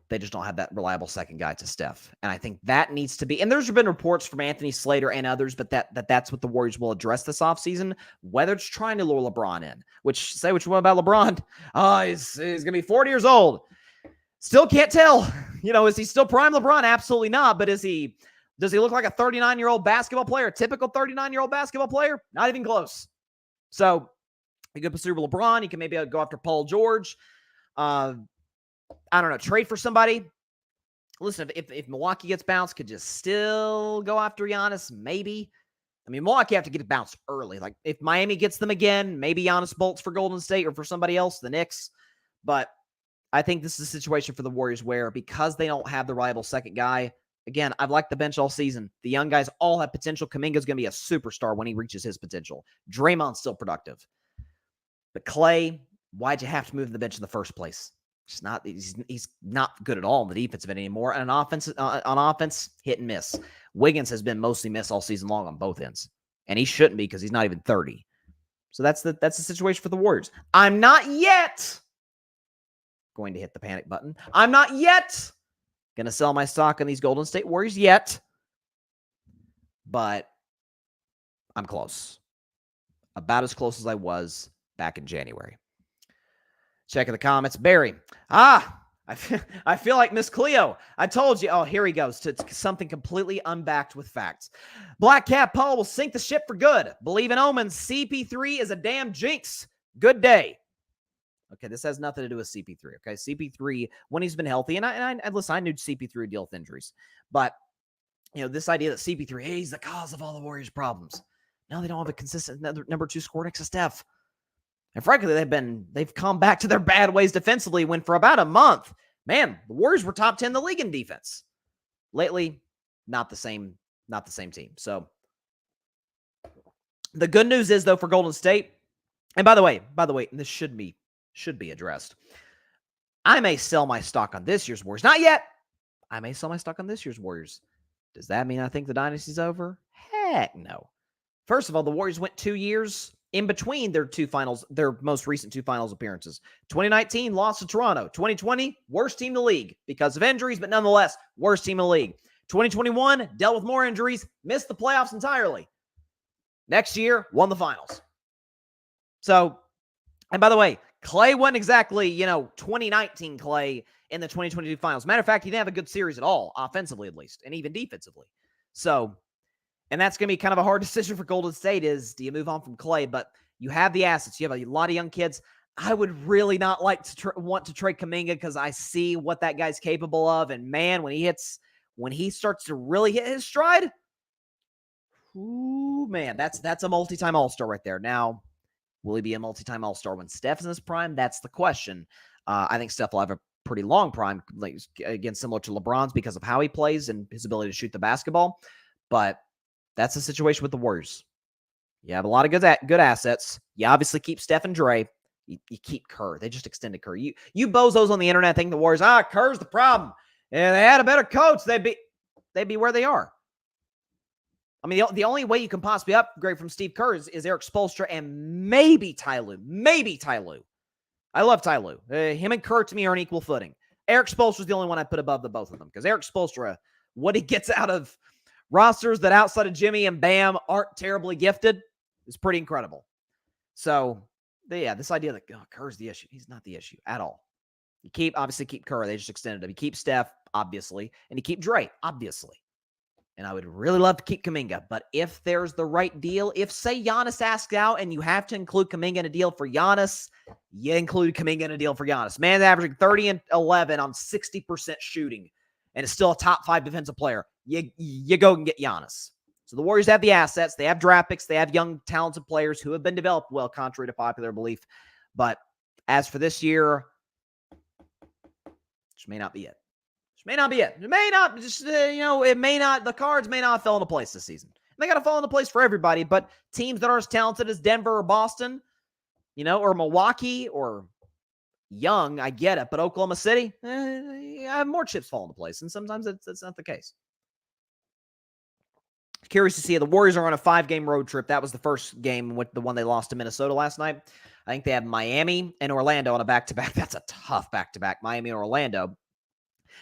They just don't have that reliable second guy to Steph. And I think that needs to be, and there's been reports from Anthony Slater and others, but that's what the Warriors will address this offseason, whether it's trying to lure LeBron in, which say what you want about LeBron. He's going to be 40 years old. Still can't tell. Is he still prime LeBron? Absolutely not. But does he look like a 39-year-old basketball player, a typical 39-year-old basketball player? Not even close. So you could pursue LeBron. You can maybe go after Paul George. I don't know, trade for somebody. Listen, if Milwaukee gets bounced, could you still go after Giannis? Maybe. I mean, Milwaukee have to get it bounced early. Like, if Miami gets them again, maybe Giannis bolts for Golden State or for somebody else, the Knicks. But I think this is a situation for the Warriors where, because they don't have the rival second guy, again, I've liked the bench all season. The young guys all have potential. Kuminga's going to be a superstar when he reaches his potential. Draymond's still productive. But Klay, why'd you have to move the bench in the first place? He's not good at all in the defensive end anymore. And on offense, hit and miss. Wiggins has been mostly miss all season long on both ends. And he shouldn't be because he's not even 30. So that's the situation for the Warriors. I'm not yet going to hit the panic button. I'm not yet going to sell my stock on these Golden State Warriors yet. But I'm close. About as close as I was back in January. Checking the comments. Barry. I feel like Miss Cleo. I told you. Oh, here he goes to something completely unbacked with facts. Black Cat Paul will sink the ship for good. Believe in omens. CP3 is a damn jinx. Good day. Okay, this has nothing to do with CP3. Okay, CP3, when he's been healthy, and I listen, I knew CP3 would deal with injuries, but this idea that CP3, hey, he's the cause of all the Warriors' problems. No, they don't have a consistent number 2 scorer next to Steph. And frankly, they've come back to their bad ways defensively when for about a month, man, the Warriors were top 10 in the league in defense. Lately, not the same team. So the good news is though for Golden State, and by the way, and this should be addressed. I may sell my stock on this year's Warriors. Not yet. I may sell my stock on this year's Warriors. Does that mean I think the dynasty's over? Heck no. First of all, the Warriors went 2 years in between their most recent two finals appearances. 2019, lost to Toronto. 2020, worst team in the league because of injuries, but nonetheless, worst team in the league. 2021, dealt with more injuries, missed the playoffs entirely. Next year, won the finals. So, and by the way, Klay wasn't exactly, 2019 Klay in the 2022 finals. Matter of fact, he didn't have a good series at all, offensively at least, and even defensively. So, and that's going to be kind of a hard decision for Golden State is, do you move on from Klay? But you have the assets. You have a lot of young kids. I would really not like to want to trade Kuminga because I see what that guy's capable of. And man, when he starts to really hit his stride, ooh, man, that's a multi-time All-Star right there. Now, will he be a multi-time All-Star when Steph's in his prime? That's the question. I think Steph will have a pretty long prime, again, similar to LeBron's because of how he plays and his ability to shoot the basketball. But that's the situation with the Warriors. You have a lot of good assets. You obviously keep Steph and Dre. You keep Kerr. They just extended Kerr. You bozos on the internet think the Warriors, Kerr's the problem. And they had a better coach, they'd be where they are. I mean, the only way you can possibly upgrade from Steve Kerr is Eric Spoelstra and maybe Ty Lue. Maybe Ty Lue. I love Ty Lue. Him and Kerr to me are on equal footing. Eric Spoelstra's the only one I put above the both of them because Eric Spoelstra, what he gets out of rosters that outside of Jimmy and Bam aren't terribly gifted is pretty incredible. So, yeah, this idea that Kerr's the issue. He's not the issue at all. You obviously keep Kerr. They just extended him. You keep Steph, obviously, and you keep Dre, obviously. And I would really love to keep Kuminga, but if there's the right deal, if, say, Giannis asks out and you have to include Kuminga in a deal for Giannis, you include Kuminga in a deal for Giannis. Man's averaging 30 and 11 on 60% shooting and is still a top 5 defensive player. You go and get Giannis. So the Warriors have the assets. They have draft picks. They have young, talented players who have been developed well, contrary to popular belief. But as for this year, which may not be it. May not be it. It may not, it may not, the cards may not fall into place this season. They got to fall into place for everybody, but teams that are as talented as Denver or Boston, or Milwaukee or young, I get it, but Oklahoma City, I have more chips fall into place, and sometimes that's not the case. Curious to see the Warriors are on a 5-game road trip. That was the first game with the one they lost to Minnesota last night. I think they have Miami and Orlando on a back-to-back. That's a tough back-to-back, Miami and Orlando.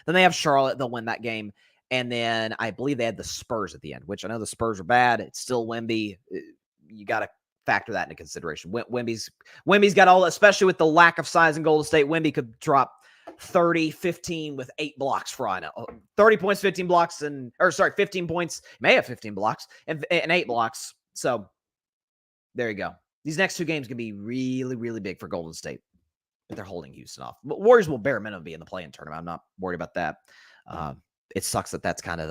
Then they have Charlotte. They'll win that game. And then I believe they had the Spurs at the end, which I know the Spurs are bad. It's still Wemby. You got to factor that into consideration. Wemby's got all, especially with the lack of size in Golden State, Wemby could drop 30, 15 with 8 blocks for I know. 30 points, 15 blocks, 15 points. May have 15 blocks and 8 blocks. So there you go. These next 2 games can be really, really big for Golden State. But they're holding Houston off. But Warriors will bare minimum be in the play-in tournament. I'm not worried about that. It sucks that that's kind of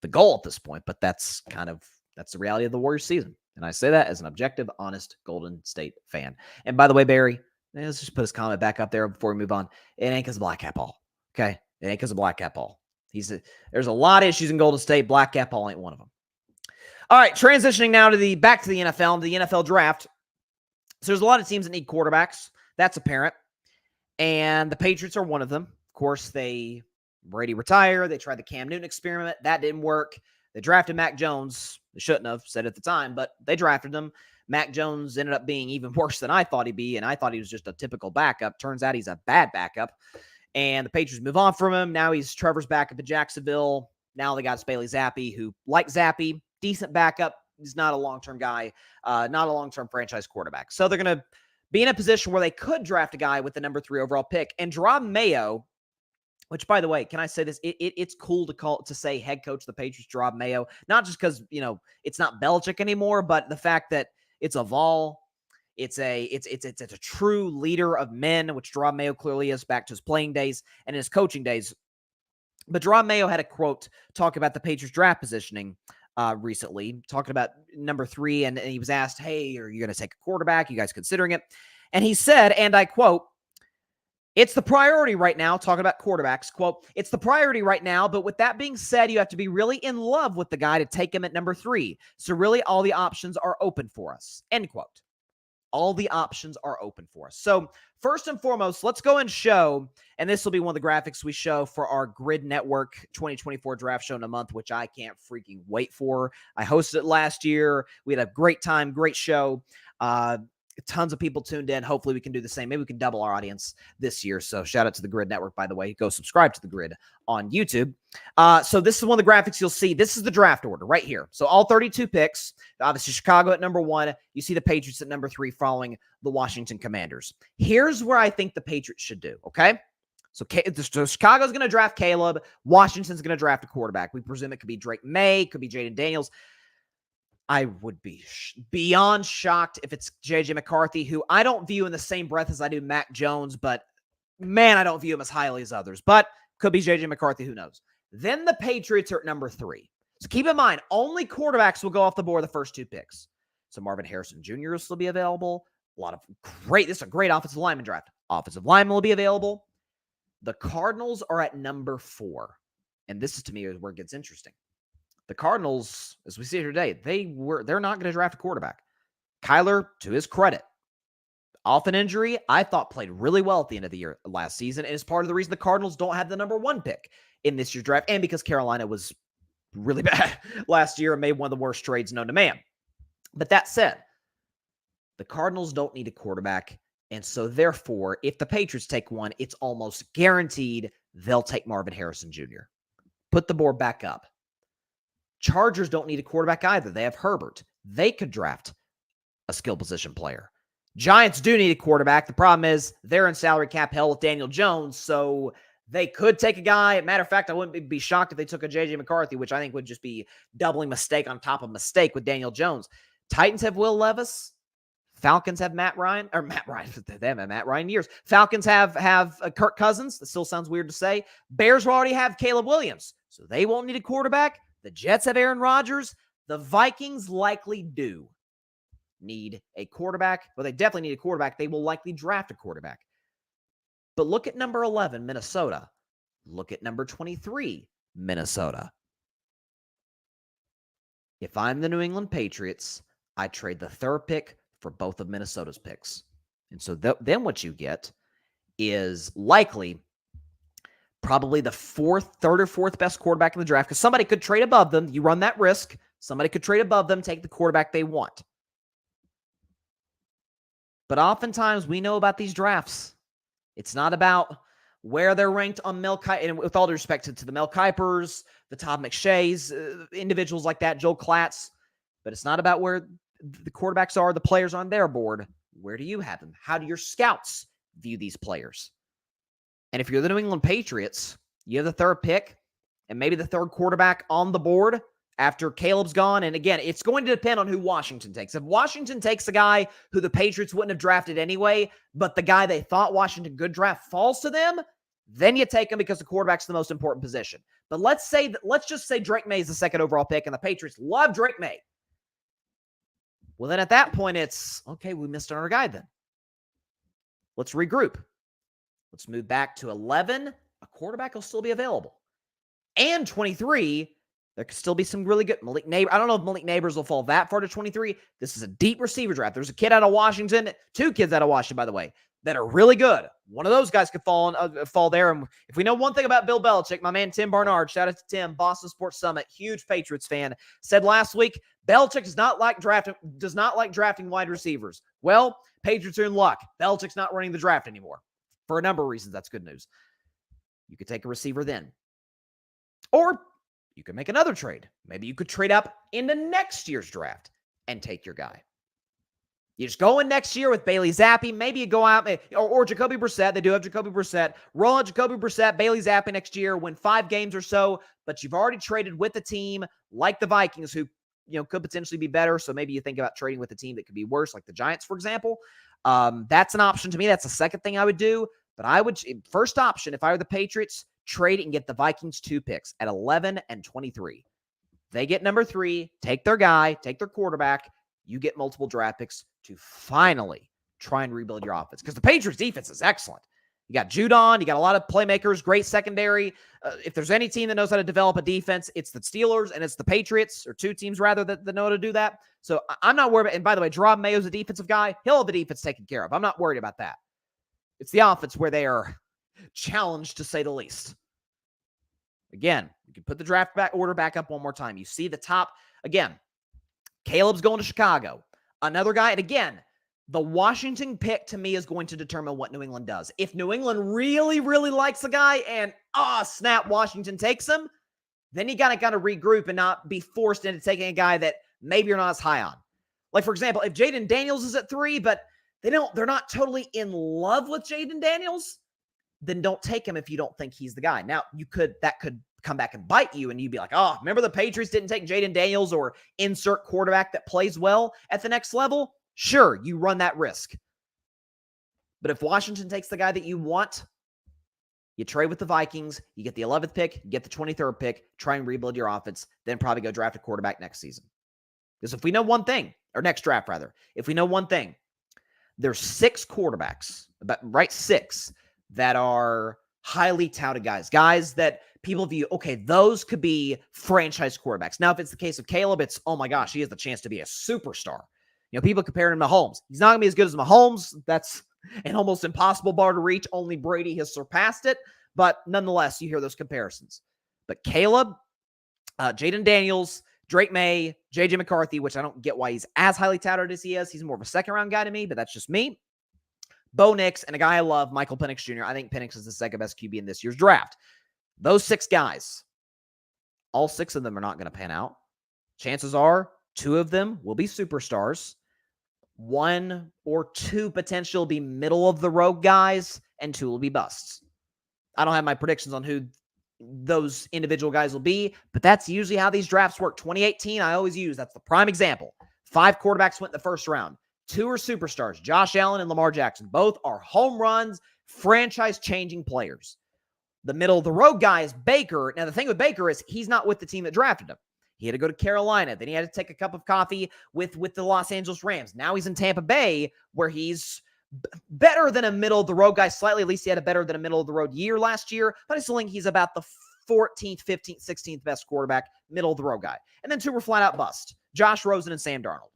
the goal at this point, but that's the reality of the Warriors season. And I say that as an objective, honest Golden State fan. And by the way, Barry, let's just put his comment back up there before we move on. It ain't because of Black Cat Ball. Okay? It ain't because of Black Cat Ball. There's a lot of issues in Golden State. Black Cat Ball ain't one of them. All right, transitioning now back to the NFL, the NFL draft. So there's a lot of teams that need quarterbacks. That's apparent. And the Patriots are one of them. Of course, Brady retired. They tried the Cam Newton experiment. That didn't work. They drafted Mac Jones. They shouldn't have said at the time, but they drafted him. Mac Jones ended up being even worse than I thought he'd be, and I thought he was just a typical backup. Turns out he's a bad backup. And the Patriots move on from him. Now he's Trevor's backup at Jacksonville. Now they got Bailey Zappi, who, like Zappi, decent backup. He's not a long-term guy, not a long-term franchise quarterback. So they're going to be in a position where they could draft a guy with the number 3 overall pick. And Rob Mayo, which, by the way, can I say this? It's cool to say head coach of the Patriots, Rob Mayo, not just because, it's not Belichick anymore, but the fact that it's a Vol. It's a true leader of men, which Rob Mayo clearly is back to his playing days and his coaching days. But Rob Mayo had a quote talk about the Patriots draft positioning recently, talking about number 3, and he was asked, hey, are you going to take a quarterback? You guys considering it? And he said, and I quote, "It's the priority right now," talking about quarterbacks, quote, "It's the priority right now, but with that being said, you have to be really in love with the guy to take him at number 3. So really all the options are open for us," end quote. All the options are open for us. So first and foremost, let's go and show, and this will be one of the graphics we show for our Grid Network 2024 draft show in a month, which I can't freaking wait for. I hosted it last year. We had a great time, great show. Tons of people tuned in. Hopefully we can do the same. Maybe we can double our audience this year. So shout out to the Grid Network, by the way. Go subscribe to the Grid on YouTube. So this is one of the graphics you'll see. This is the draft order right here. So all 32 picks. Obviously Chicago at number 1. You see the Patriots at number 3 following the Washington Commanders. Here's where I think the Patriots should do, okay? So Chicago's going to draft Caleb. Washington's going to draft a quarterback. We presume it could be Drake May, could be Jaden Daniels. I would be beyond shocked if it's J.J. McCarthy, who I don't view in the same breath as I do Mac Jones, but man, I don't view him as highly as others. But could be J.J. McCarthy, who knows. Then the Patriots are at number 3. So keep in mind, only quarterbacks will go off the board the first 2 picks. So Marvin Harrison Jr. will still be available. This is a great offensive lineman draft. Offensive lineman will be available. The Cardinals are at number 4. And this is, to me, where it gets interesting. The Cardinals, as we see here today, they're not going to draft a quarterback. Kyler, to his credit, off an injury, I thought played really well at the end of the year last season, and is part of the reason the Cardinals don't have the number 1 pick in this year's draft, and because Carolina was really bad last year and made one of the worst trades known to man. But that said, the Cardinals don't need a quarterback, and so therefore, if the Patriots take one, it's almost guaranteed they'll take Marvin Harrison Jr. Put the board back up. Chargers don't need a quarterback either. They have Herbert. They could draft a skill position player. Giants do need a quarterback. The problem is they're in salary cap hell with Daniel Jones, so they could take a guy. Matter of fact, I wouldn't be shocked if they took a J.J. McCarthy, which I think would just be doubling mistake on top of mistake with Daniel Jones. Titans have Will Levis. Falcons have Matt Ryan. They have Matt Ryan years. Falcons have Kirk Cousins. That still sounds weird to say. Bears will already have Caleb Williams, so they won't need a quarterback. The Jets have Aaron Rodgers. The Vikings likely do need a quarterback. Well, they definitely need a quarterback. They will likely draft a quarterback. But look at number 11, Minnesota. Look at number 23, Minnesota. If I'm the New England Patriots, I trade the 3rd pick for both of Minnesota's picks. And so then what you get is likely probably the 3rd or 4th best quarterback in the draft, because somebody could trade above them. You run that risk. Somebody could trade above them, take the quarterback they want. But oftentimes we know about these drafts. It's not about where they're ranked on Mel Kiper, and with all due respect to the Mel Kipers, the Todd McShays, individuals like that, Joel Klatz, but it's not about where the quarterbacks are, the players on their board. Where do you have them? How do your scouts view these players? And if you're the New England Patriots, you have the 3rd pick and maybe the 3rd quarterback on the board after Caleb's gone. And again, it's going to depend on who Washington takes. If Washington takes a guy who the Patriots wouldn't have drafted anyway, but the guy they thought Washington could draft falls to them, then you take him because the quarterback's the most important position. But let's just say Drake May is the 2nd overall pick and the Patriots love Drake May. Well, then at that point, it's, okay, we missed on our guy then. Let's regroup. Let's move back to 11. A quarterback will still be available. And 23, there could still be some really good Malik Neighbors. I don't know if Malik Neighbors will fall that far to 23. This is a deep receiver draft. There's a kid out of Washington, 2 kids out of Washington, by the way, that are really good. One of those guys could fall there. And if we know one thing about Bill Belichick, my man Tim Barnard, shout out to Tim, Boston Sports Summit, huge Patriots fan, said last week, Belichick does not like drafting wide receivers. Well, Patriots are in luck. Belichick's not running the draft anymore. For a number of reasons, that's good news. You could take a receiver then. Or you could make another trade. Maybe you could trade up into next year's draft and take your guy. You just go in next year with Bailey Zappi. Maybe you go out, or Jacoby Brissett. They do have Jacoby Brissett. Roll out Jacoby Brissett, Bailey Zappi next year, win 5 games or so, but you've already traded with a team like the Vikings who, could potentially be better. So maybe you think about trading with a team that could be worse, like the Giants, for example. That's an option to me. That's the second thing I would do. But I would, first option, if I were the Patriots, trade it and get the Vikings 2 picks at 11 and 23. They get number 3, take their guy, take their quarterback. You get multiple draft picks to finally try and rebuild your offense. Because the Patriots defense is excellent. You got Judon. You got a lot of playmakers, great secondary. If there's any team that knows how to develop a defense, it's the Steelers and it's the Patriots, or two teams rather that know how to do that. So I'm not worried about, and by the way, Jerome Mayo's a defensive guy. He'll have the defense taken care of. I'm not worried about that. It's the offense where they are challenged, to say the least. Again, you can put the draft order back up one more time. You see the top. Again, Caleb's going to Chicago. Another guy, and again, the Washington pick to me is going to determine what New England does. If New England really, really likes a guy and, snap, Washington takes him, then you got to regroup and not be forced into taking a guy that maybe you're not as high on. Like, for example, if Jaden Daniels is at 3, but they're not totally in love with Jaden Daniels, then don't take him if you don't think he's the guy. Now, that could come back and bite you, and you'd be like, remember the Patriots didn't take Jaden Daniels, or insert quarterback that plays well at the next level? Sure, you run that risk. But if Washington takes the guy that you want, you trade with the Vikings, you get the 11th pick, you get the 23rd pick, try and rebuild your offense, then probably go draft a quarterback next season. Because if we know one thing, or next draft rather, if we know one thing, there's 6 quarterbacks, about 6, that are highly touted guys that people view, okay, those could be franchise quarterbacks. Now, if it's the case of Caleb, it's, oh my gosh, he has the chance to be a superstar. People compare him to Mahomes. He's not going to be as good as Mahomes. That's an almost impossible bar to reach. Only Brady has surpassed it. But nonetheless, you hear those comparisons. But Caleb, Jaden Daniels, Drake May, J.J. McCarthy, which I don't get why he's as highly touted as he is. He's more of a second-round guy to me, but that's just me. Bo Nix, and a guy I love, Michael Penix Jr. I think Penix is the second best QB in this year's draft. Those 6 guys, all 6 of them are not going to pan out. Chances are 2 of them will be superstars. 1 or 2 potential be middle-of-the-road guys, and 2 will be busts. I don't have my predictions on who those individual guys will be, but that's usually how these drafts work. 2018, I always use. That's the prime example. 5 quarterbacks went in the first round. 2 are superstars, Josh Allen and Lamar Jackson. Both are home runs, franchise-changing players. The middle-of-the-road guy is Baker. Now, the thing with Baker is he's not with the team that drafted him. He had to go to Carolina. Then he had to take a cup of coffee with the Los Angeles Rams. Now he's in Tampa Bay, where he's better than a middle-of-the-road guy. Slightly, at least he had a better than a middle-of-the-road year last year. But I still think he's about the 14th, 15th, 16th best quarterback, middle-of-the-road guy. And then 2 were flat-out bust. Josh Rosen and Sam Darnold.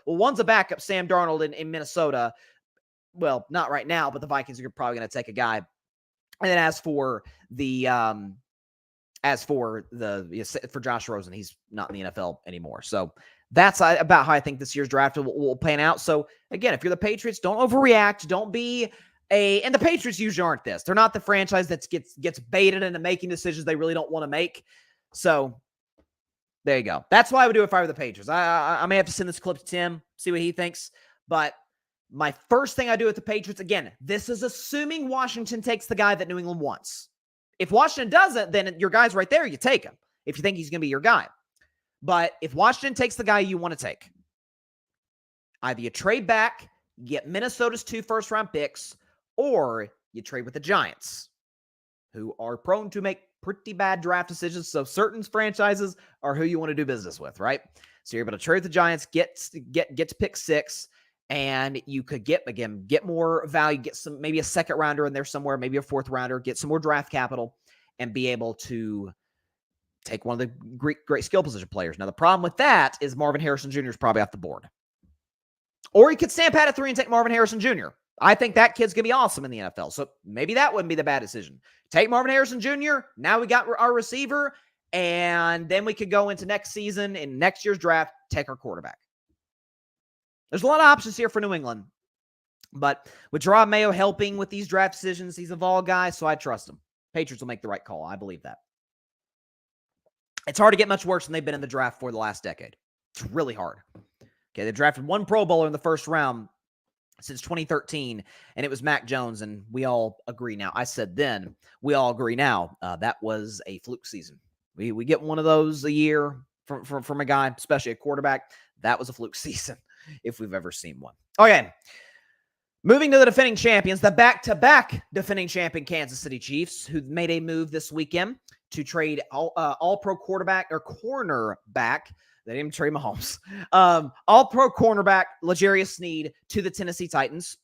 One's a backup, Sam Darnold in Minnesota. Well, not right now, but the Vikings are probably going to take a guy. And then as for Josh Rosen, he's not in the NFL anymore. So that's about how I think this year's draft will pan out. So again, if you're the Patriots, don't overreact. Don't be and the Patriots usually aren't this. They're not the franchise that gets baited into making decisions they really don't want to make. So there you go. That's what I would do if I were the Patriots. I may have to send this clip to Tim, see what he thinks. But my first thing I do with the Patriots, again, this is assuming Washington takes the guy that New England wants. If Washington doesn't, then your guy's right there. You take him if you think he's going to be your guy. But if Washington takes the guy you want to take, either you trade back, you get Minnesota's 2 first-round picks, or you trade with the Giants, who are prone to make pretty bad draft decisions. So certain franchises are who you want to do business with, right? So you're able to trade with the Giants, get to pick 6, and you could get more value, get maybe a second rounder in there somewhere, maybe a 4th rounder, get some more draft capital, and be able to take one of the great skill position players. Now, the problem with that is Marvin Harrison Jr. is probably off the board. Or you could stand pat at 3 and take Marvin Harrison Jr. I think that kid's going to be awesome in the NFL. So maybe that wouldn't be the bad decision. Take Marvin Harrison Jr. Now we got our receiver, and then we could go into next season in next year's draft, take our quarterback. There's a lot of options here for New England. But with Jerome Mayo helping with these draft decisions, he's a Vol guy, so I trust him. Patriots will make the right call. I believe that. It's hard to get much worse than they've been in the draft for the last decade. It's really hard. Okay, they drafted 1 Pro Bowler in the first round since 2013, and it was Mac Jones, and we all agree now. I said then, we all agree now, that was a fluke season. We get one of those a year from a guy, especially a quarterback. That was a fluke season, if we've ever seen one. Okay, moving to the defending champions, the back-to-back defending champion Kansas City Chiefs, who made a move this weekend to trade all-pro quarterback or cornerback They didn't even trade Mahomes. All-pro cornerback L'Jarius Sneed to the Tennessee Titans.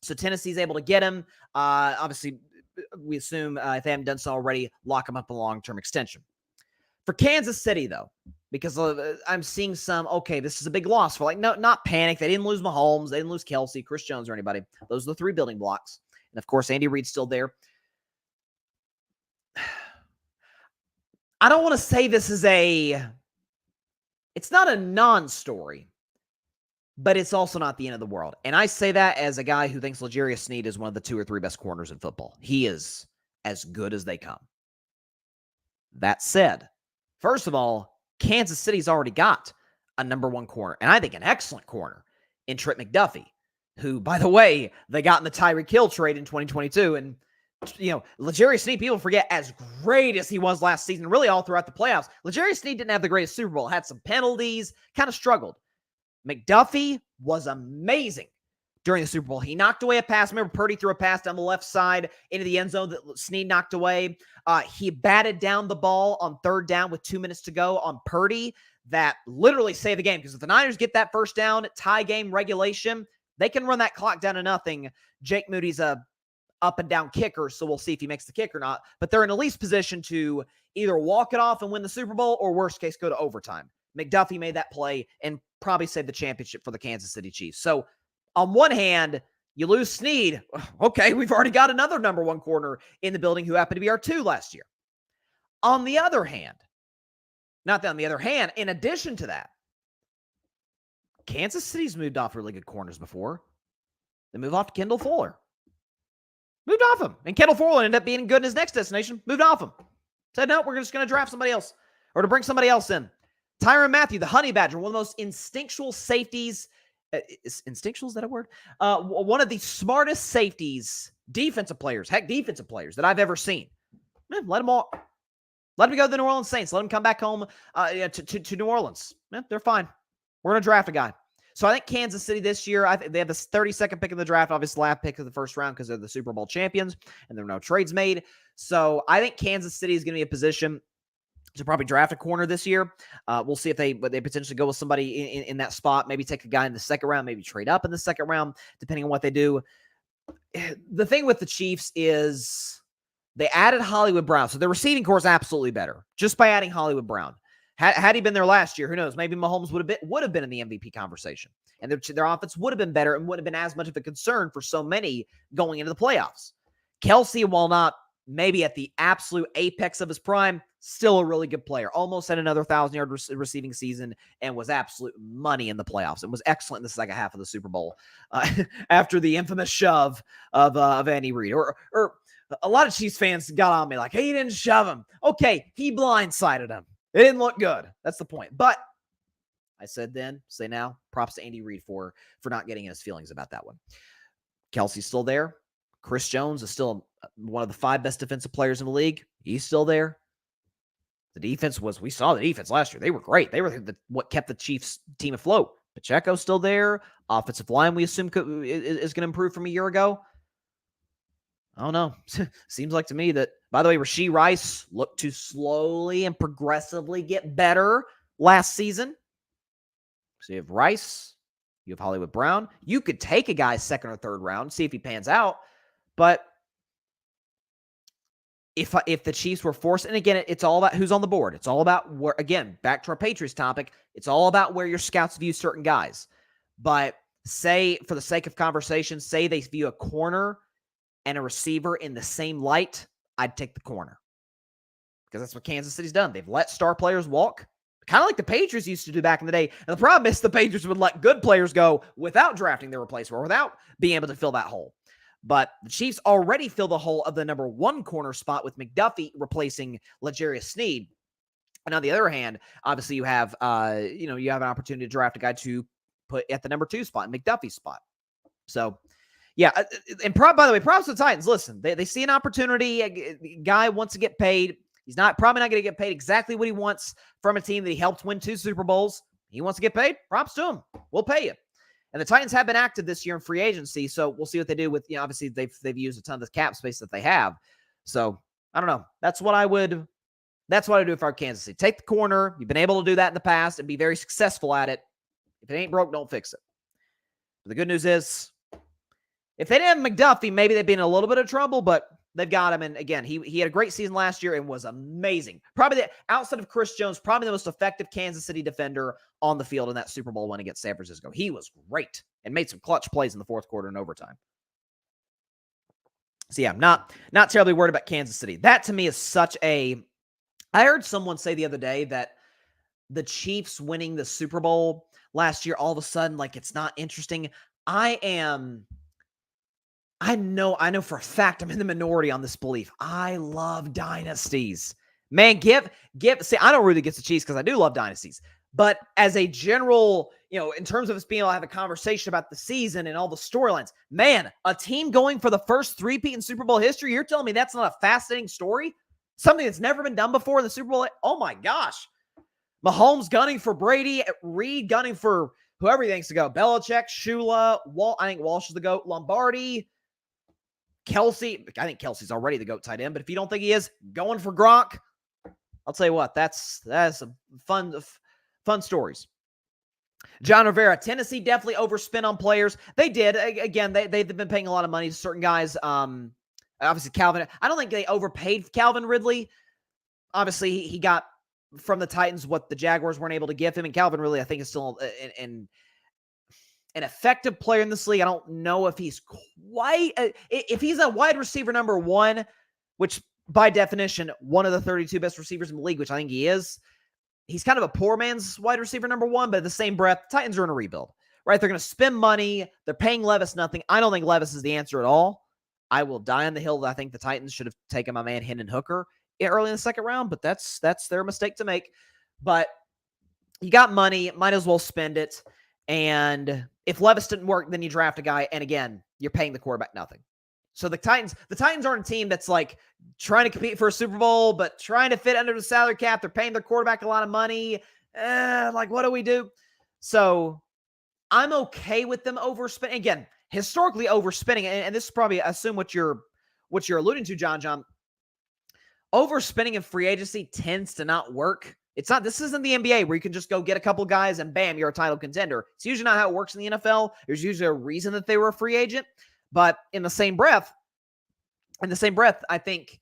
So Tennessee's able to get him. Obviously, we assume if they haven't done so already, lock him up a long-term extension. For Kansas City, though, because I'm seeing some, okay, this is a big loss for no, not panic. They didn't lose Mahomes. They didn't lose Kelsey, Chris Jones, or anybody. Those are the 3 building blocks. And, of course, Andy Reid's still there. I don't want to say this is it's not a non-story, but it's also not the end of the world. And I say that as a guy who thinks L'Jarius Sneed is one of the 2 or 3 best corners in football. He is as good as they come. That said, first of all, Kansas City's already got a number 1 corner, and I think an excellent corner in Trent McDuffie, who, by the way, they got in the Tyreek Hill trade in 2022. And, L'Jarius Sneed, people forget, as great as he was last season, really all throughout the playoffs, L'Jarius Sneed didn't have the greatest Super Bowl, had some penalties, kind of struggled. McDuffie was amazing during the Super Bowl. He knocked away a pass. Remember, Purdy threw a pass down the left side into the end zone that Sneed knocked away. He batted down the ball on 3rd down with 2 minutes to go on Purdy. That literally saved the game, because if the Niners get that first down, tie game regulation, they can run that clock down to nothing. Jake Moody's a up and down kicker, so we'll see if he makes the kick or not. But they're in at least position to either walk it off and win the Super Bowl, or worst case, go to overtime. McDuffie made that play and probably saved the championship for the Kansas City Chiefs. So on one hand, you lose Sneed. Okay, we've already got another number 1 corner in the building who happened to be our 2 last year. On the other hand, in addition to that, Kansas City's moved off really good corners before. They moved off to Kendall Fuller. Moved off him. And Kendall Fuller ended up being good in his next destination. Moved off him. Said, no, we're just going to draft somebody else, or to bring somebody else in. Tyrann Mathieu, the Honey Badger, one of the most instinctual safeties. Instinctual, is that a word? One of the smartest safeties, defensive players that I've ever seen. Man, let him go to the New Orleans Saints. Let him come back home to New Orleans. They're fine. We're going to draft a guy. So I think Kansas City this year, I think they have the 32nd pick in the draft, obviously last pick of the first round because they're the Super Bowl champions and there are no trades made. So I think Kansas City is going to be in a position to probably draft a corner this year. We'll see if they potentially go with somebody in that spot, maybe take a guy in the 2nd round, maybe trade up in the 2nd round, depending on what they do. The thing with the Chiefs is they added Hollywood Brown. So the receiving corps is absolutely better just by adding Hollywood Brown. Had he been there last year, who knows? Maybe Mahomes would have been in the MVP conversation, and their offense would have been better and wouldn't have been as much of a concern for so many going into the playoffs. Kelsey, while not maybe at the absolute apex of his prime, still a really good player. Almost had another 1,000-yard receiving season and was absolute money in the playoffs and was excellent in the second half of the Super Bowl after the infamous shove of Andy Reid. Or a lot of Chiefs fans got on me like, hey, he didn't shove him. Okay, he blindsided him. It didn't look good. That's the point. But I said then, say now, props to Andy Reid for not getting in his feelings about that one. Kelsey's still there. Chris Jones is still one of the 5 best defensive players in the league. He's still there. The defense we saw the defense last year. They were great. They were what kept the Chiefs team afloat. Pacheco's still there. Offensive line, we assume, is going to improve from a year ago. I don't know. Seems like to me that, by the way, Rashee Rice looked to slowly and progressively get better last season. So you have Rice, you have Hollywood Brown. You could take a guy 2nd or 3rd round, see if he pans out. But if the Chiefs were forced, and again, it's all about who's on the board. It's all about where, again, back to our Patriots topic, it's all about where your scouts view certain guys. But say, for the sake of conversation, say they view a corner and a receiver in the same light, I'd take the corner. Because that's what Kansas City's done. They've let star players walk, kind of like the Patriots used to do back in the day. And the problem is the Patriots would let good players go without drafting their replacement or without being able to fill that hole. But the Chiefs already fill the hole of the number 1 corner spot with McDuffie replacing L'Jarius Sneed. And on the other hand, obviously you have an opportunity to draft a guy to put at the number 2 spot, McDuffie's spot. So, yeah, and by the way, props to the Titans. Listen, they see an opportunity. A guy wants to get paid. He's probably not going to get paid exactly what he wants from a team that he helped win 2 Super Bowls. He wants to get paid. Props to him. We'll pay you. And the Titans have been active this year in free agency, so we'll see what they do with. Obviously they've used a ton of the cap space that they have. So I don't know. That's what I would That's what I do if I'm Kansas City. Take the corner. You've been able to do that in the past and be very successful at it. If it ain't broke, don't fix it. But the good news is, if they didn't have McDuffie, maybe they'd be in a little bit of trouble, but they've got him. And again, he had a great season last year and was amazing. Probably outside of Chris Jones, probably the most effective Kansas City defender on the field in that Super Bowl win against San Francisco. He was great and made some clutch plays in the fourth quarter and overtime. So yeah, I'm not terribly worried about Kansas City. That to me is such a... I heard someone say the other day that the Chiefs winning the Super Bowl last year, all of a sudden, like, it's not interesting. I know for a fact I'm in the minority on this belief. I love dynasties. Man, see, I don't really get the Chiefs because I do love dynasties. But as a general, in terms of us being able to have a conversation about the season and all the storylines, man, a team going for the first three-peat in Super Bowl history, you're telling me that's not a fascinating story? Something that's never been done before in the Super Bowl? Oh my gosh. Mahomes gunning for Brady, Reed gunning for whoever he thinks to go. Belichick, Shula, I think Walsh is the GOAT, Lombardi, Kelsey. I think Kelsey's already the GOAT tight end, but if you don't think he is, going for Gronk, I'll tell you what, that's some fun stories. John Rivera, Tennessee definitely overspent on players. They did. Again, they've been paying a lot of money to certain guys. Obviously, Calvin. I don't think they overpaid Calvin Ridley. Obviously, he got from the Titans what the Jaguars weren't able to give him. And Calvin Ridley, I think, is still an effective player in this league. I don't know if he's quite... if he's a wide receiver number one, which by definition, one of the 32 best receivers in the league, which I think he is, he's kind of a poor man's wide receiver number one, but at the same breath, Titans are in a rebuild, right? They're going to spend money. They're paying Levis nothing. I don't think Levis is the answer at all. I will die on the hill that I think the Titans should have taken my man Hendon Hooker early in the second round, but that's their mistake to make. But you got money, might as well spend it. And if Levis didn't work, then you draft a guy, and again, you're paying the quarterback nothing. So the Titans aren't a team that's like trying to compete for a Super Bowl, but trying to fit under the salary cap. They're paying their quarterback a lot of money. Like, what do we do? So I'm okay with them overspending. Again, historically overspending, and this is probably, I assume, what you're alluding to, John. Overspending in free agency tends to not work. This isn't the NBA where you can just go get a couple guys and bam, you're a title contender. It's usually not how it works in the NFL. There's usually a reason that they were a free agent. But in the same breath, I think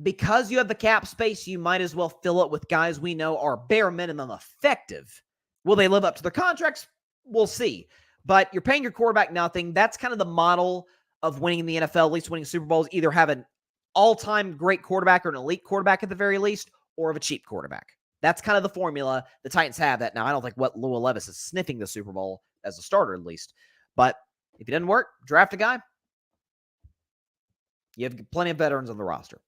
because you have the cap space, you might as well fill it with guys we know are bare minimum effective. Will they live up to their contracts? We'll see. But you're paying your quarterback nothing. That's kind of the model of winning in the NFL, at least winning Super Bowls. Either have an all-time great quarterback or an elite quarterback at the very least, or of a cheap quarterback. That's kind of the formula. The Titans have that. Now, I don't think Will Levis is sniffing the Super Bowl as a starter, at least. But if it doesn't work, draft a guy. You have plenty of veterans on the roster.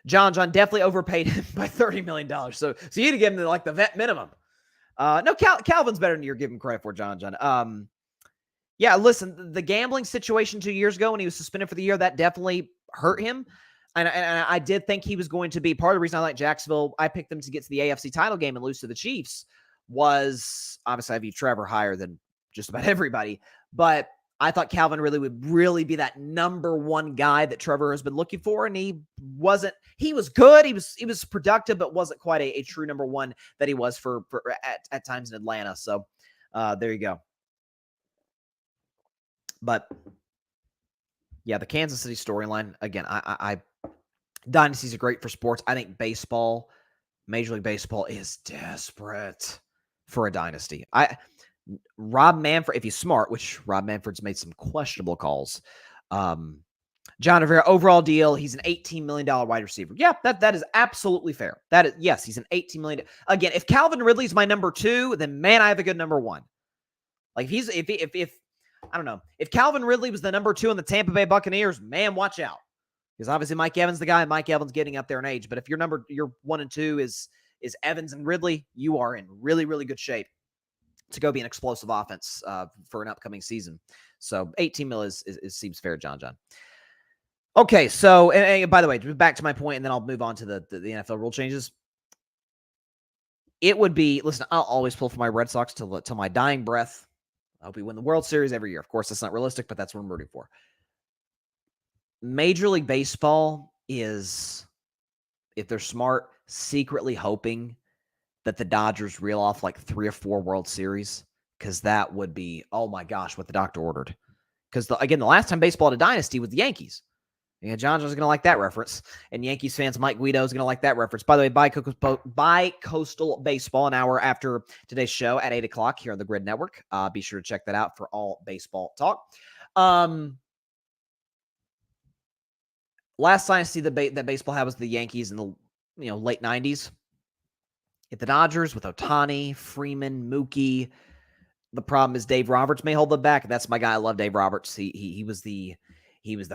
John definitely overpaid him by $30 million. So you need to give him the vet minimum. No, Calvin's better than you're giving credit for, John. Yeah, listen, the gambling situation 2 years ago when he was suspended for the year, that definitely hurt him. And I did think he was going to be part of the reason I like Jacksonville. I picked them to get to the AFC title game and lose to the Chiefs. Was obviously I view Trevor higher than just about everybody, but I thought Calvin would really be that number one guy that Trevor has been looking for, and he wasn't. He was good. He was productive, but wasn't quite a true number one that he was for at times in Atlanta. So there you go. But yeah, the Kansas City storyline again. I dynasties are great for sports. I think baseball, Major League Baseball, is desperate for a dynasty. Rob Manfred, if he's smart, which Rob Manfred's made some questionable calls. John Rivera, overall deal, he's an $18 million wide receiver. Yeah, that is absolutely fair. Yes, he's an $18 million. Again, if Calvin Ridley's my number two, then man, I have a good number one. Like if I don't know, if Calvin Ridley was the number two in the Tampa Bay Buccaneers, man, watch out. Because obviously Mike Evans the guy, and Mike Evans getting up there in age. But if your 1 and 2 is Evans and Ridley, you are in really, really good shape to go be an explosive offense for an upcoming season. So 18 mil seems fair, John. Okay, so and by the way, back to my point, and then I'll move on to the NFL rule changes. It would be, listen, I'll always pull for my Red Sox till my dying breath. I hope we win the World Series every year. Of course, that's not realistic, but that's what I'm rooting for. Major League Baseball is if they're smart, secretly hoping that the Dodgers reel off like 3 or 4 World Series, because that would be, oh my gosh, what the doctor ordered. Because, again, the last time baseball had a dynasty was the Yankees. Yeah, John's going to like that reference. And Yankees fans, Mike Guido is going to like that reference. By the way, buy Coastal Baseball an hour after today's show at 8 o'clock here on the Grid Network. Be sure to check that out for all baseball talk. Last dynasty that baseball had was the Yankees in the late 90s. If the Dodgers with Ohtani, Freeman, Mookie, the problem is Dave Roberts may hold them back. That's my guy. I love Dave Roberts. He was the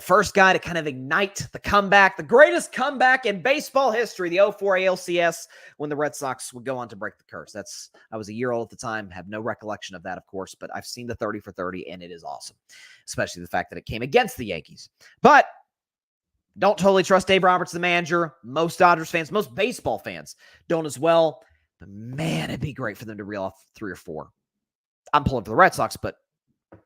first guy to kind of ignite the comeback, the greatest comeback in baseball history, the 04 ALCS, when the Red Sox would go on to break the curse. I was a year old at the time, have no recollection of that, of course, but I've seen the 30 for 30, and it is awesome, especially the fact that it came against the Yankees. But don't totally trust Dave Roberts, the manager. Most Dodgers fans, most baseball fans don't as well. But man, it'd be great for them to reel off 3 or 4. I'm pulling for the Red Sox, but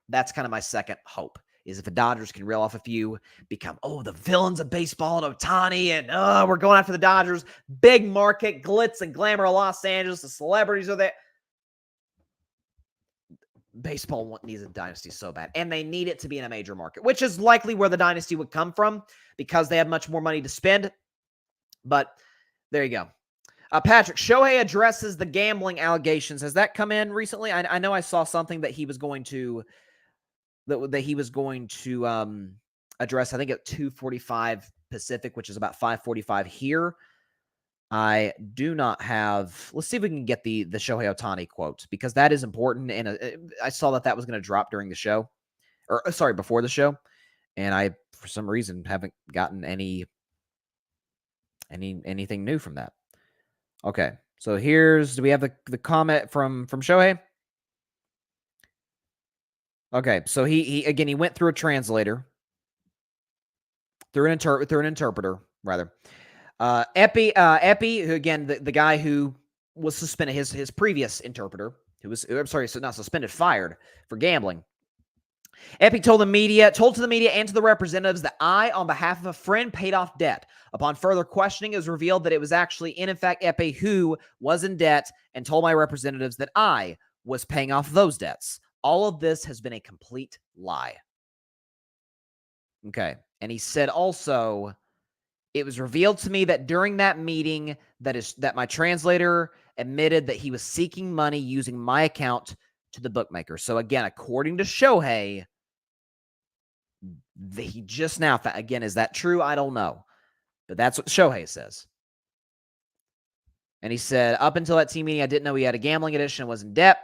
that's kind of my second hope, is if the Dodgers can reel off a few, become, the villains of baseball and Ohtani, and we're going after the Dodgers. Big market, glitz and glamour of Los Angeles. The celebrities are there. Baseball needs a dynasty so bad, and they need it to be in a major market, which is likely where the dynasty would come from because they have much more money to spend. But there you go. Patrick, Shohei addresses the gambling allegations. Has that come in recently? I know I saw something that he was going to address, I think at 2:45 Pacific, which is about 5:45 here. I do not have. Let's see if we can get the Shohei Ohtani quote, because that is important. And I saw that was going to drop during the show, or before the show, and I, for some reason, haven't gotten anything new from that. Okay, so do we have the comment from Shohei? Okay, so he went through a translator, through an interpreter, rather. Epi, who, again, the guy who was suspended, his previous interpreter, who was, not suspended, fired for gambling. Epi told to the media and to the representatives that I, on behalf of a friend, paid off debt. Upon further questioning, it was revealed that it was actually, in fact, Epi who was in debt, and told my representatives that I was paying off those debts. All of this has been a complete lie. Okay. And he said also, it was revealed to me that during that meeting that my translator admitted that he was seeking money using my account to the bookmaker. So again, according to Shohei, he just now, again, is that true? I don't know. But that's what Shohei says. And he said, up until that team meeting, I didn't know he had a gambling addiction and was in debt.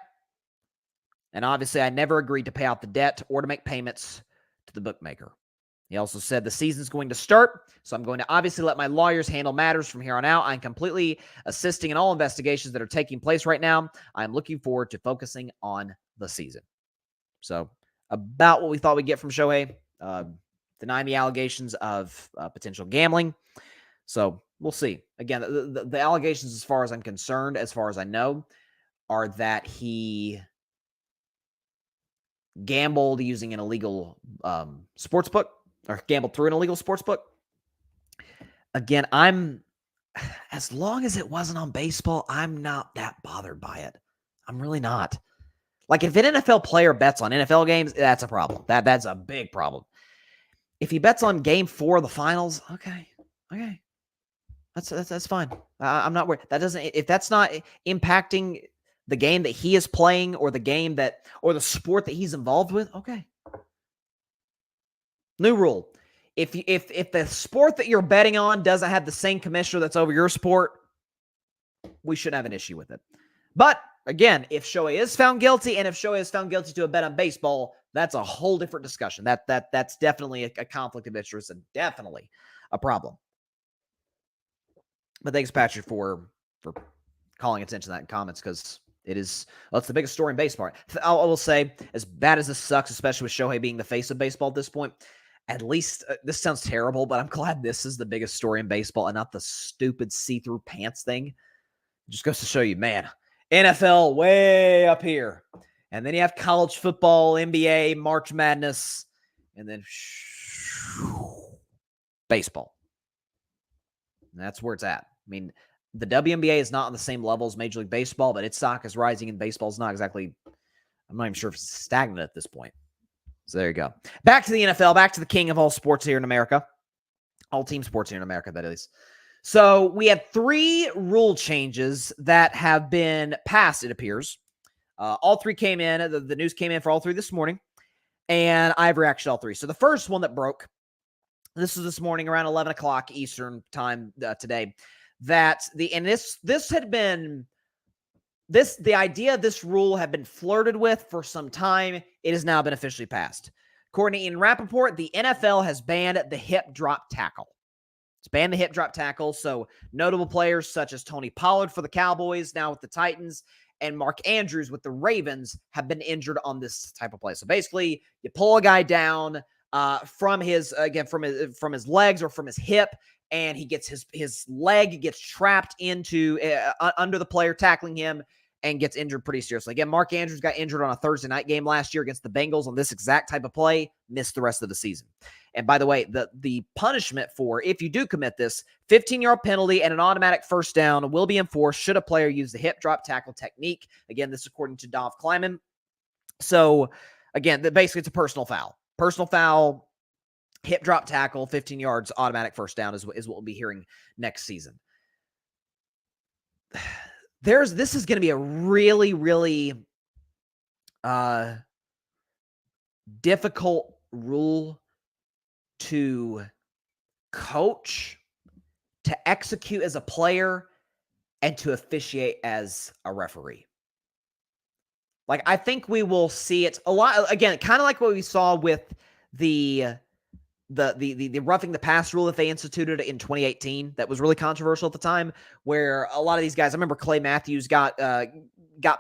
And obviously, I never agreed to pay out the debt or to make payments to the bookmaker. He also said the season's going to start, so I'm going to obviously let my lawyers handle matters from here on out. I'm completely assisting in all investigations that are taking place right now. I'm looking forward to focusing on the season. So about what we thought we'd get from Shohei, denying the allegations of potential gambling. So we'll see. Again, the allegations, as far as I'm concerned, as far as I know, are that he gambled using an illegal sports book, or gambled through an illegal sports book. Again, as long as it wasn't on baseball, I'm not that bothered by it. I'm really not. Like, if an NFL player bets on NFL games, that's a problem. That's a big problem. If he bets on Game 4 of the finals, okay, that's fine. I'm not worried. If that's not impacting the game that he is playing, or the sport that he's involved with, okay. New rule. If the sport that you're betting on doesn't have the same commissioner that's over your sport, we shouldn't have an issue with it. But again, if Shohei is found guilty, and if Shohei is found guilty to a bet on baseball, that's a whole different discussion. That's definitely a conflict of interest, and definitely a problem. But thanks, Patrick, for calling attention to that in comments, because it's the biggest story in baseball. I will say, as bad as this sucks, especially with Shohei being the face of baseball at this point, at least, this sounds terrible, but I'm glad this is the biggest story in baseball and not the stupid see-through pants thing. It just goes to show you, man, NFL way up here. And then you have college football, NBA, March Madness, and then baseball. And that's where it's at. I mean, the WNBA is not on the same level as Major League Baseball, but its stock is rising, and baseball is not exactly, I'm not even sure if it's stagnant at this point. So there you go. Back to the NFL, back to the king of all sports here in America. All team sports here in America, that is. So we had 3 rule changes that have been passed, it appears. All 3 came in. The news came in for all 3 this morning, and I've reacted to all 3. So the first one that broke, this is this morning around 11 o'clock Eastern time today, that the idea of this rule had been flirted with for some time. It has now been officially passed. According to Ian Rappaport, the NFL has banned the hip drop tackle. It's banned the hip drop tackle. So notable players such as Tony Pollard for the Cowboys, now with the Titans, and Mark Andrews with the Ravens have been injured on this type of play. So basically, you pull a guy down from his legs or from his hip, and he gets his leg gets trapped into under the player tackling him and gets injured pretty seriously. Again, Mark Andrews got injured on a Thursday night game last year against the Bengals on this exact type of play, missed the rest of the season. And by the way, the punishment for if you do commit this, 15-yard penalty and an automatic first down will be enforced should a player use the hip drop tackle technique. Again, this is according to Dov Kleiman. So again, basically it's a personal foul. Personal foul, hip drop tackle, 15 yards, automatic first down is what we'll be hearing next season. This is going to be a really, really difficult rule to coach, to execute as a player, and to officiate as a referee. Like, I think we will see it a lot. Again, kind of like what we saw with the roughing the pass rule that they instituted in 2018. That was really controversial at the time, where a lot of these guys, I remember Clay Matthews got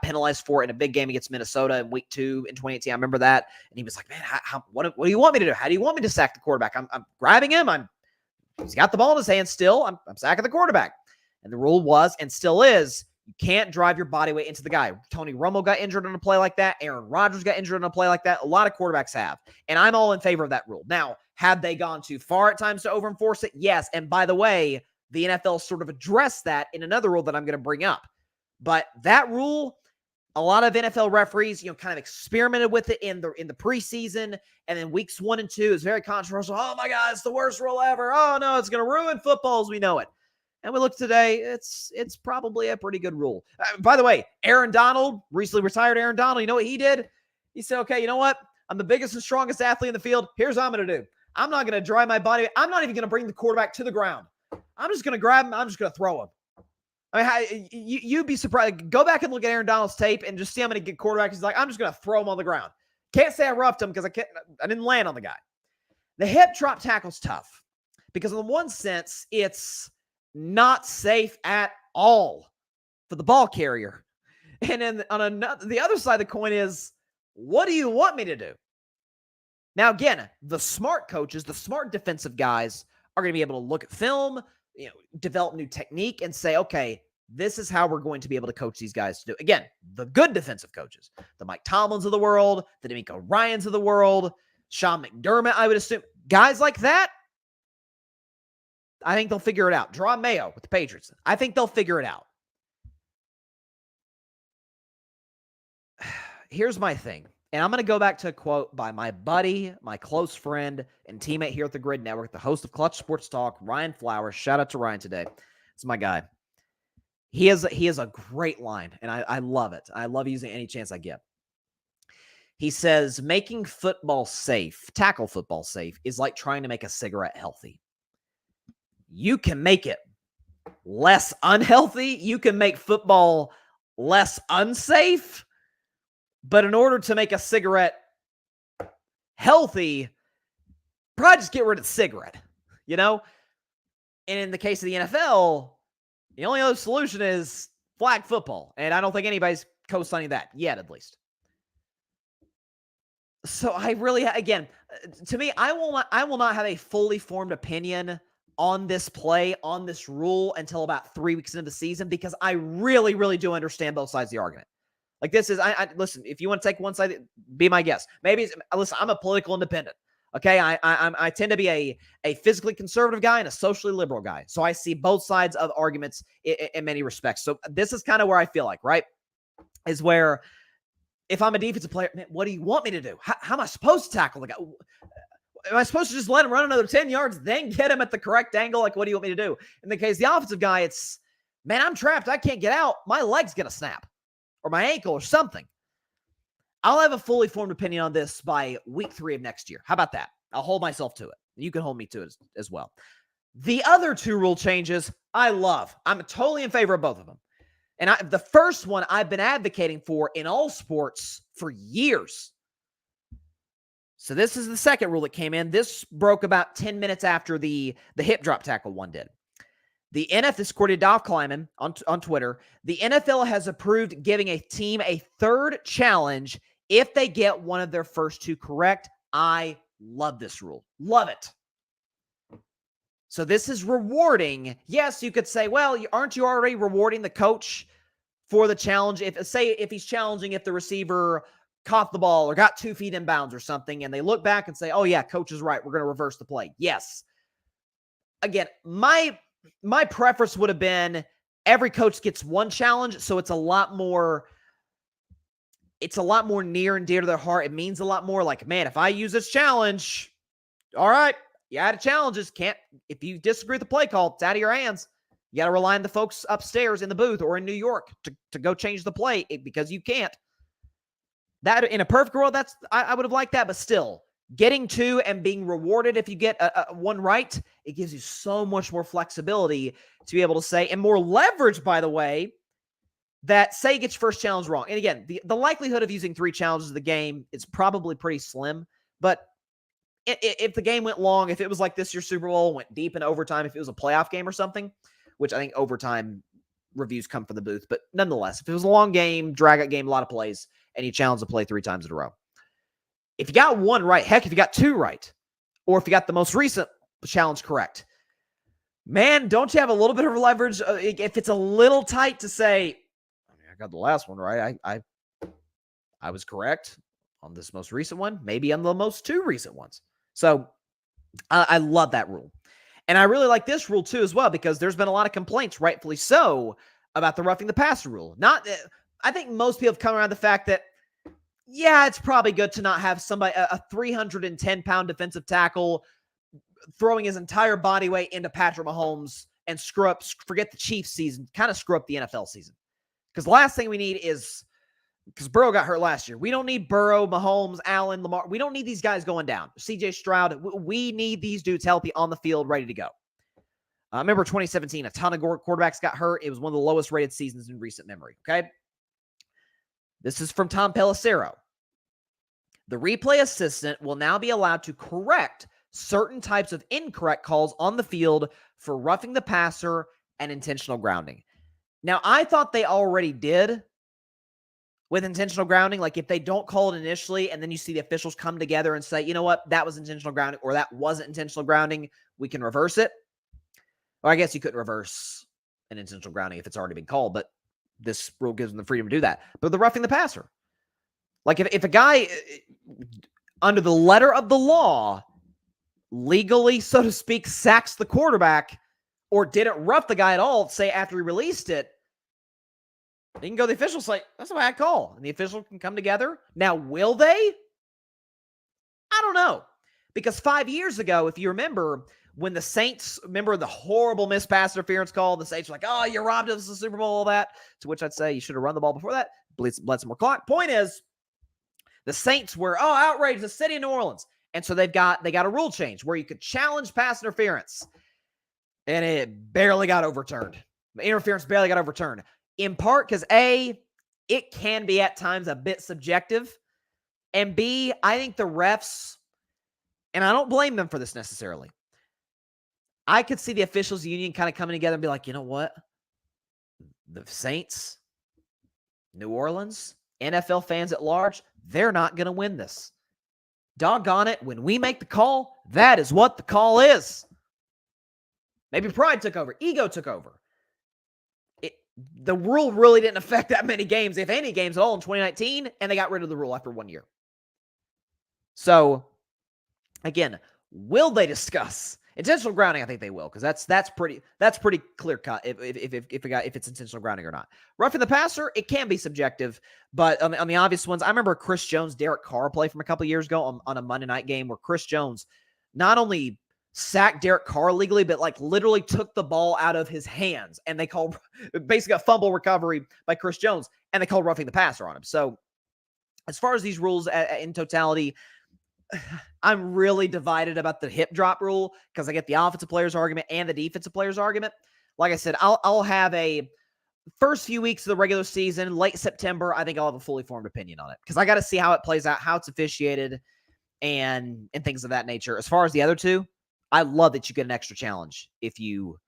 penalized for it in a big game against Minnesota in week 2 in 2018. I remember that. And he was like, man, what do you want me to do? How do you want me to sack the quarterback? I'm grabbing him. He's got the ball in his hand still. I'm sacking the quarterback. And the rule was, and still is, you can't drive your body weight into the guy. Tony Romo got injured on a play like that. Aaron Rodgers got injured on a play like that. A lot of quarterbacks have. And I'm all in favor of that rule. Now, have they gone too far at times to over-enforce it? Yes. And by the way, the NFL sort of addressed that in another rule that I'm going to bring up. But that rule, a lot of NFL referees, kind of experimented with it in the preseason. And then weeks 1 and 2 is very controversial. Oh my God, it's the worst rule ever. Oh no, it's going to ruin football as we know it. And we look today, it's probably a pretty good rule. By the way, Aaron Donald, recently retired Aaron Donald, you know what he did? He said, okay, you know what? I'm the biggest and strongest athlete in the field. Here's what I'm going to do. I'm not going to drive my body. I'm not even going to bring the quarterback to the ground. I'm just going to grab him. I'm just going to throw him. I mean, you'd be surprised. Go back and look at Aaron Donald's tape and just see how many good quarterbacks. He's like, I'm just going to throw him on the ground. Can't say I roughed him because I didn't land on the guy. The hip drop tackle's tough because in one sense, it's not safe at all for the ball carrier. And then the other side of the coin is, what do you want me to do? Now, again, the smart coaches, the smart defensive guys are going to be able to look at film, develop new technique and say, okay, this is how we're going to be able to coach these guys to do. Again, the good defensive coaches, the Mike Tomlins of the world, the D'Amico Ryans of the world, Sean McDermott, I would assume, guys like that, I think they'll figure it out. Draw Mayo with the Patriots. I think they'll figure it out. Here's my thing. And I'm going to go back to a quote by my buddy, my close friend, and teammate here at the Grid Network, the host of Clutch Sports Talk, Ryan Flowers. Shout out to Ryan today. It's my guy. He has a great line, and I love it. I love using it any chance I get. He says, making football safe, tackle football safe, is like trying to make a cigarette healthy. You can make it less unhealthy. You can make football less unsafe. But in order to make a cigarette healthy, probably just get rid of the cigarette, And in the case of the NFL, the only other solution is flag football. And I don't think anybody's co-signing that yet, at least. So I really, again, to me, I will not have a fully formed opinion on this play, on this rule until about 3 weeks into the season, because I really, really do understand both sides of the argument. Like this is, listen, if you want to take one side, be my guest. Listen, I'm a political independent. Okay, I tend to be a physically conservative guy and a socially liberal guy. So I see both sides of arguments in many respects. So this is kind of where I feel like, right, is where if I'm a defensive player, man, what do you want me to do? How am I supposed to tackle the guy? Am I supposed to just let him run another 10 yards, then get him at the correct angle? Like, what do you want me to do? In the case of the offensive guy, it's, man, I'm trapped. I can't get out. My leg's going to snap or my ankle or something. I'll have a fully formed opinion on this by week 3 of next year. How about that? I'll hold myself to it. You can hold me to it as well. The other 2 rule changes, I love. I'm totally in favor of both of them. And the first one I've been advocating for in all sports for years. So this is the second rule that came in. This broke about 10 minutes after the hip drop tackle one did. The NFL, this according to Dolph Kleiman on Twitter, the NFL has approved giving a team a 3rd challenge if they get one of their first 2 correct. I love this rule. Love it. So this is rewarding. Yes, you could say, well, aren't you already rewarding the coach for the challenge? If he's challenging if the receiver caught the ball or got 2 feet in bounds or something, and they look back and say, oh yeah, coach is right, we're going to reverse the play. Yes. Again, my preference would have been every coach gets 1 challenge, so it's a lot more near and dear to their heart. It means a lot more. Like, man, if I use this challenge, all right, you had challenges. If you disagree with the play call, it's out of your hands. You got to rely on the folks upstairs in the booth or in New York to go change the play because you can't. That in a perfect world, I would have liked that, but still, getting 2 and being rewarded if you get one right, it gives you so much more flexibility to be able to say, and more leverage, by the way, that say you get your first challenge wrong. And again, the likelihood of using 3 challenges of the game is probably pretty slim, but if the game went long, if it was like this year's Super Bowl, went deep in overtime, if it was a playoff game or something, which I think overtime reviews come from the booth, but nonetheless, if it was a long game, drag-out game, a lot of plays, and you challenge the play 3 times in a row, if you got 1 right, heck, if you got 2 right, or if you got the most recent challenge correct, man, don't you have a little bit of leverage if it's a little tight to say, I got the last one right, I was correct on this most recent one, maybe on the most 2 recent ones. So I love that rule. And I really like this rule too as well, because there's been a lot of complaints, rightfully so, about the roughing the passer rule. I think most people have come around the fact that, yeah, it's probably good to not have somebody, a 310-pound defensive tackle, throwing his entire body weight into Patrick Mahomes and forget the Chiefs season, kind of screw up the NFL season. Because the last thing we need is, because Burrow got hurt last year, we don't need Burrow, Mahomes, Allen, Lamar. We don't need these guys going down. CJ Stroud, we need these dudes healthy on the field, ready to go. I remember 2017, a ton of quarterbacks got hurt. It was one of the lowest rated seasons in recent memory, okay? This is from Tom Pelissero. The replay assistant will now be allowed to correct certain types of incorrect calls on the field for roughing the passer and intentional grounding. Now, I thought they already did with intentional grounding. Like, if they don't call it initially and then you see the officials come together and say, you know what, that was intentional grounding or that wasn't intentional grounding, we can reverse it. Or I guess you couldn't reverse an intentional grounding if it's already been called, but this rule gives them the freedom to do that. But the roughing the passer, like if a guy under the letter of the law legally, so to speak, sacks the quarterback or didn't rough the guy at all, say after he released it, they can go to the official, say, that's a bad call. And the official can come together. Now, will they? I don't know. Because 5 years ago, if you remember, when the Saints, remember the horrible missed pass interference call, the Saints were like, oh, you robbed us of the Super Bowl, all that. To which I'd say you should have run the ball before that. Bled some more clock. Point is, the Saints were, outraged, the city of New Orleans. And so they got a rule change where you could challenge pass interference. And it barely got overturned. The interference barely got overturned. In part because A, it can be at times a bit subjective. And B, I think the refs, and I don't blame them for this necessarily, I could see the officials union kind of coming together and be like, you know what? The Saints, New Orleans, NFL fans at large, they're not going to win this. Doggone it, when we make the call, that is what the call is. Maybe pride took over. Ego took over. The rule really didn't affect that many games, if any games at all, in 2019, and they got rid of the rule after 1 year. So Again, will they discuss intentional grounding? I think they will, because that's pretty clear cut if it's intentional grounding or not. Roughing the passer, it can be subjective, but on the obvious ones, I remember Chris Jones, Derek Carr play from a couple years ago on a Monday night game where Chris Jones not only sacked Derek Carr legally, but like literally took the ball out of his hands, and they called basically a fumble recovery by Chris Jones, and they called roughing the passer on him. So as far as these rules in totality, I'm really divided about the hip drop rule, because I get the offensive players argument and the defensive players argument. Like I said, I'll have a first few weeks of the regular season, late September, I think I'll have a fully formed opinion on it, because I got to see how it plays out, how it's officiated, and things of that nature. As far as the other two, I love that you get an extra challenge if you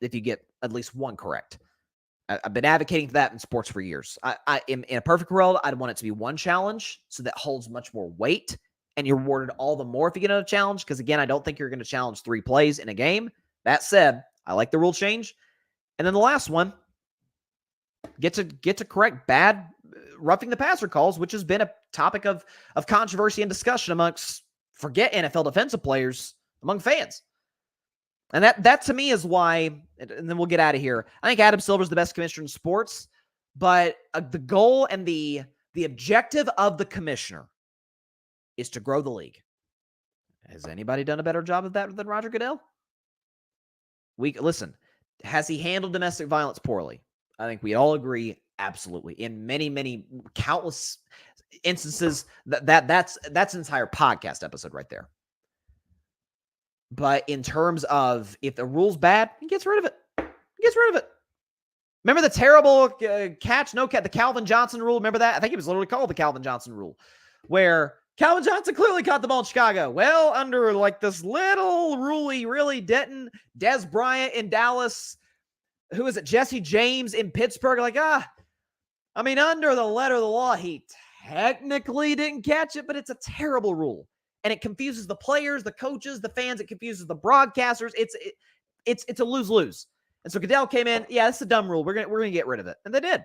get at least one correct. I've been advocating for that in sports for years. In a perfect world, I'd want it to be one challenge, so that holds much more weight, and you're rewarded all the more if you get another challenge, because again, I don't think you're going to challenge 3 plays in a game. That said, I like the rule change. And then the last one, get to correct bad roughing the passer calls, which has been a topic of controversy and discussion amongst, forget NFL defensive players, among fans. And that to me is why, and then we'll get out of here, I think Adam Silver's the best commissioner in sports, but the goal and the objective of the commissioner is to grow the league. Has anybody done a better job of that than Roger Goodell? Listen, has he handled domestic violence poorly? I think we all agree, absolutely. In many, countless instances, that's an entire podcast episode right there. But in terms of if the rule's bad, he gets rid of it. Remember the terrible the Calvin Johnson rule? Remember that? I think it was literally called the Calvin Johnson rule, where Calvin Johnson clearly caught the ball in Chicago. Well, under like this little rule he really didn't. Des Bryant in Dallas. Who is it? Jesse James in Pittsburgh. Under the letter of the law, he technically didn't catch it, but it's a terrible rule. And it confuses the players, the coaches, the fans. It confuses the broadcasters. It's a lose-lose. And so Goodell came in. Yeah, it's a dumb rule. We're gonna get rid of it, and they did.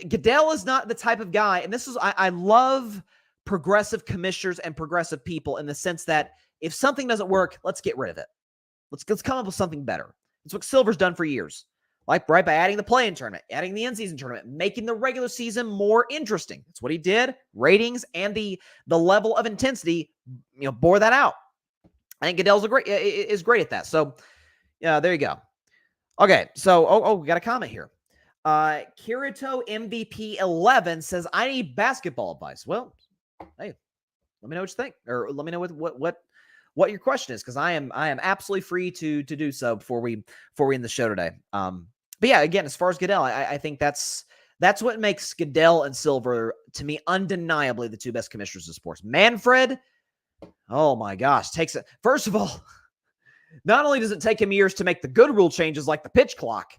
Goodell is not the type of guy, and this is I love progressive commissioners and progressive people in the sense that if something doesn't work, let's get rid of it. Let's come up with something better. It's what Silver's done for years. Like, right, by adding the play-in tournament, adding the in-season tournament, making the regular season more interesting. That's what he did. Ratings and the level of intensity, bore that out. I think Goodell's is great at that. So, yeah, there you go. Okay, so we got a comment here. Kirito MVP 11 says, "I need basketball advice." Well, hey, let me know what you think, or let me know what your question is, because I am absolutely free to do so before we end the show today. But yeah, again, as far as Goodell, I think that's what makes Goodell and Silver, to me, undeniably the two best commissioners of sports. Manfred, oh my gosh, takes it. First of all, not only does it take him years to make the good rule changes like the pitch clock,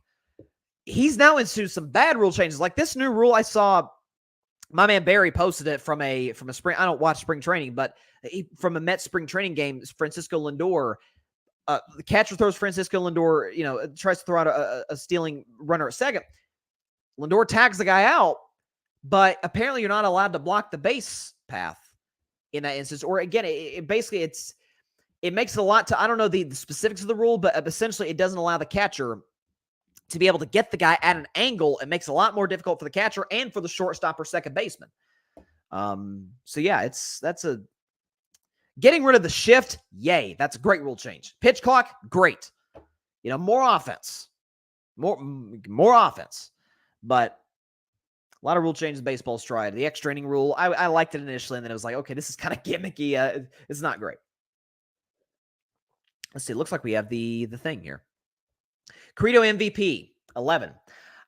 he's now into some bad rule changes. Like this new rule I saw, my man Barry posted it from a spring. I don't watch spring training, but from a Mets spring training game, Francisco Lindor, the catcher throws Francisco Lindor, tries to throw out a stealing runner at second. Lindor tags the guy out, but apparently you're not allowed to block the base path in that instance. Or again, it basically it makes it a lot to, I don't know the specifics of the rule, but essentially it doesn't allow the catcher to be able to get the guy at an angle. It makes it a lot more difficult for the catcher and for the shortstop or second baseman. So yeah, getting rid of the shift. Yay. That's a great rule change. Pitch clock. Great. More offense, more offense, but a lot of rule changes baseball's tried. The extra inning rule, I liked it initially, and then it was like, okay, this is kind of gimmicky. It's not great. Let's see. It looks like we have the thing here. Credo MVP 11.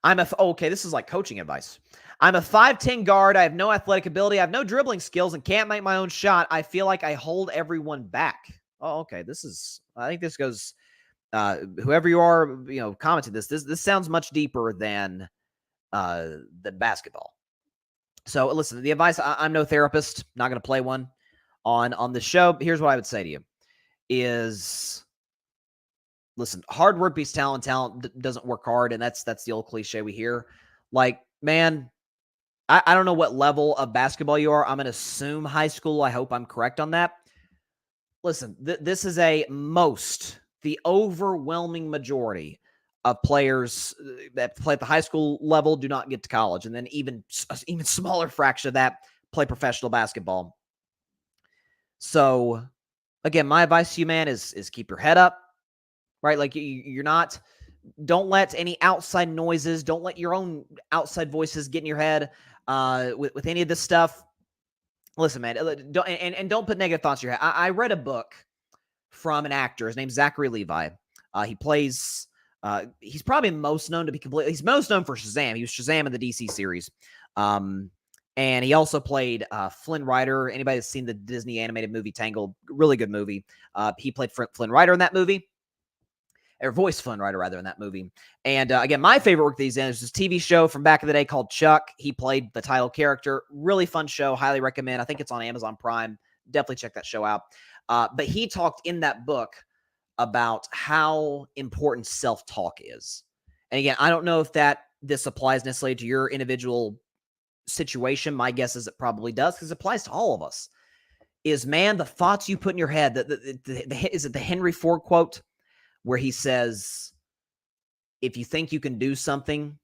Okay, this is like coaching advice. I'm a 5'10 guard. I have no athletic ability. I have no dribbling skills and can't make my own shot. I feel like I hold everyone back. Oh, okay. I think this goes, whoever you are, commented this sounds much deeper than basketball. So listen, the advice, I'm no therapist, not going to play one on the show. Here's what I would say to you is, listen, hard work beats talent. Talent doesn't work hard. And that's the old cliche we hear. Like, man, I don't know what level of basketball you are. I'm going to assume high school. I hope I'm correct on that. listen, this is the overwhelming majority of players that play at the high school level do not get to college. And then even smaller fraction of that play professional basketball. So again, my advice to you, man, is keep your head up, right? Like don't let any outside noises, don't let your own outside voices get in your head with any of this stuff. Listen, man, don't put negative thoughts in your head. I read a book from an actor. His name's Zachary Levi. He plays, he's probably most known he's most known for Shazam. He was Shazam in the DC series. And he also played Flynn Rider. Anybody that's seen the Disney animated movie Tangled, really good movie. He played Flynn Rider in that movie. Or voiced Flynn Rider, rather, in that movie. And again, my favorite work that he's in is this TV show from back in the day called Chuck. He played the title character. Really fun show. Highly recommend. I think it's on Amazon Prime. Definitely check that show out. But he talked in that book about how important self-talk is. And again, I don't know if this applies necessarily to your individual situation. My guess is it probably does, because it applies to all of us. Is, man, the thoughts you put in your head. Is it the Henry Ford quote where he says, if you think you can do something,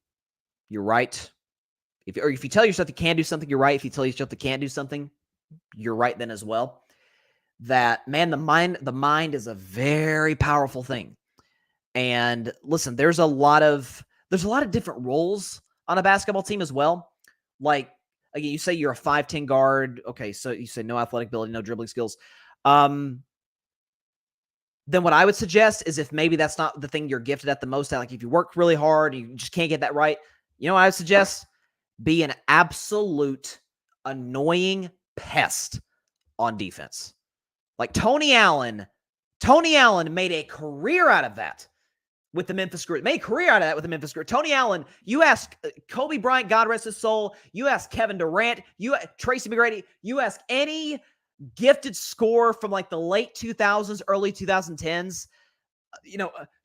you're right. If you tell yourself you can do something, you're right. If you tell yourself you can't do something, you're right then as well. That, man, the mind is a very powerful thing. And listen, there's a lot of different roles on a basketball team as well. Like, again, you say you're a 5'10" guard. Okay, so you say no athletic ability, no dribbling skills. Then what I would suggest is, if maybe that's not the thing you're gifted at the most at, like if you work really hard, you just can't get that right, you know what I would suggest? Be an absolute annoying pest on defense. Like Tony Allen made a career out of that with the Memphis Grizzlies. Tony Allen, you ask Kobe Bryant, God rest his soul, you ask Kevin Durant, you Tracy McGrady, you ask any gifted scorer from like the late 2000s, early 2010s,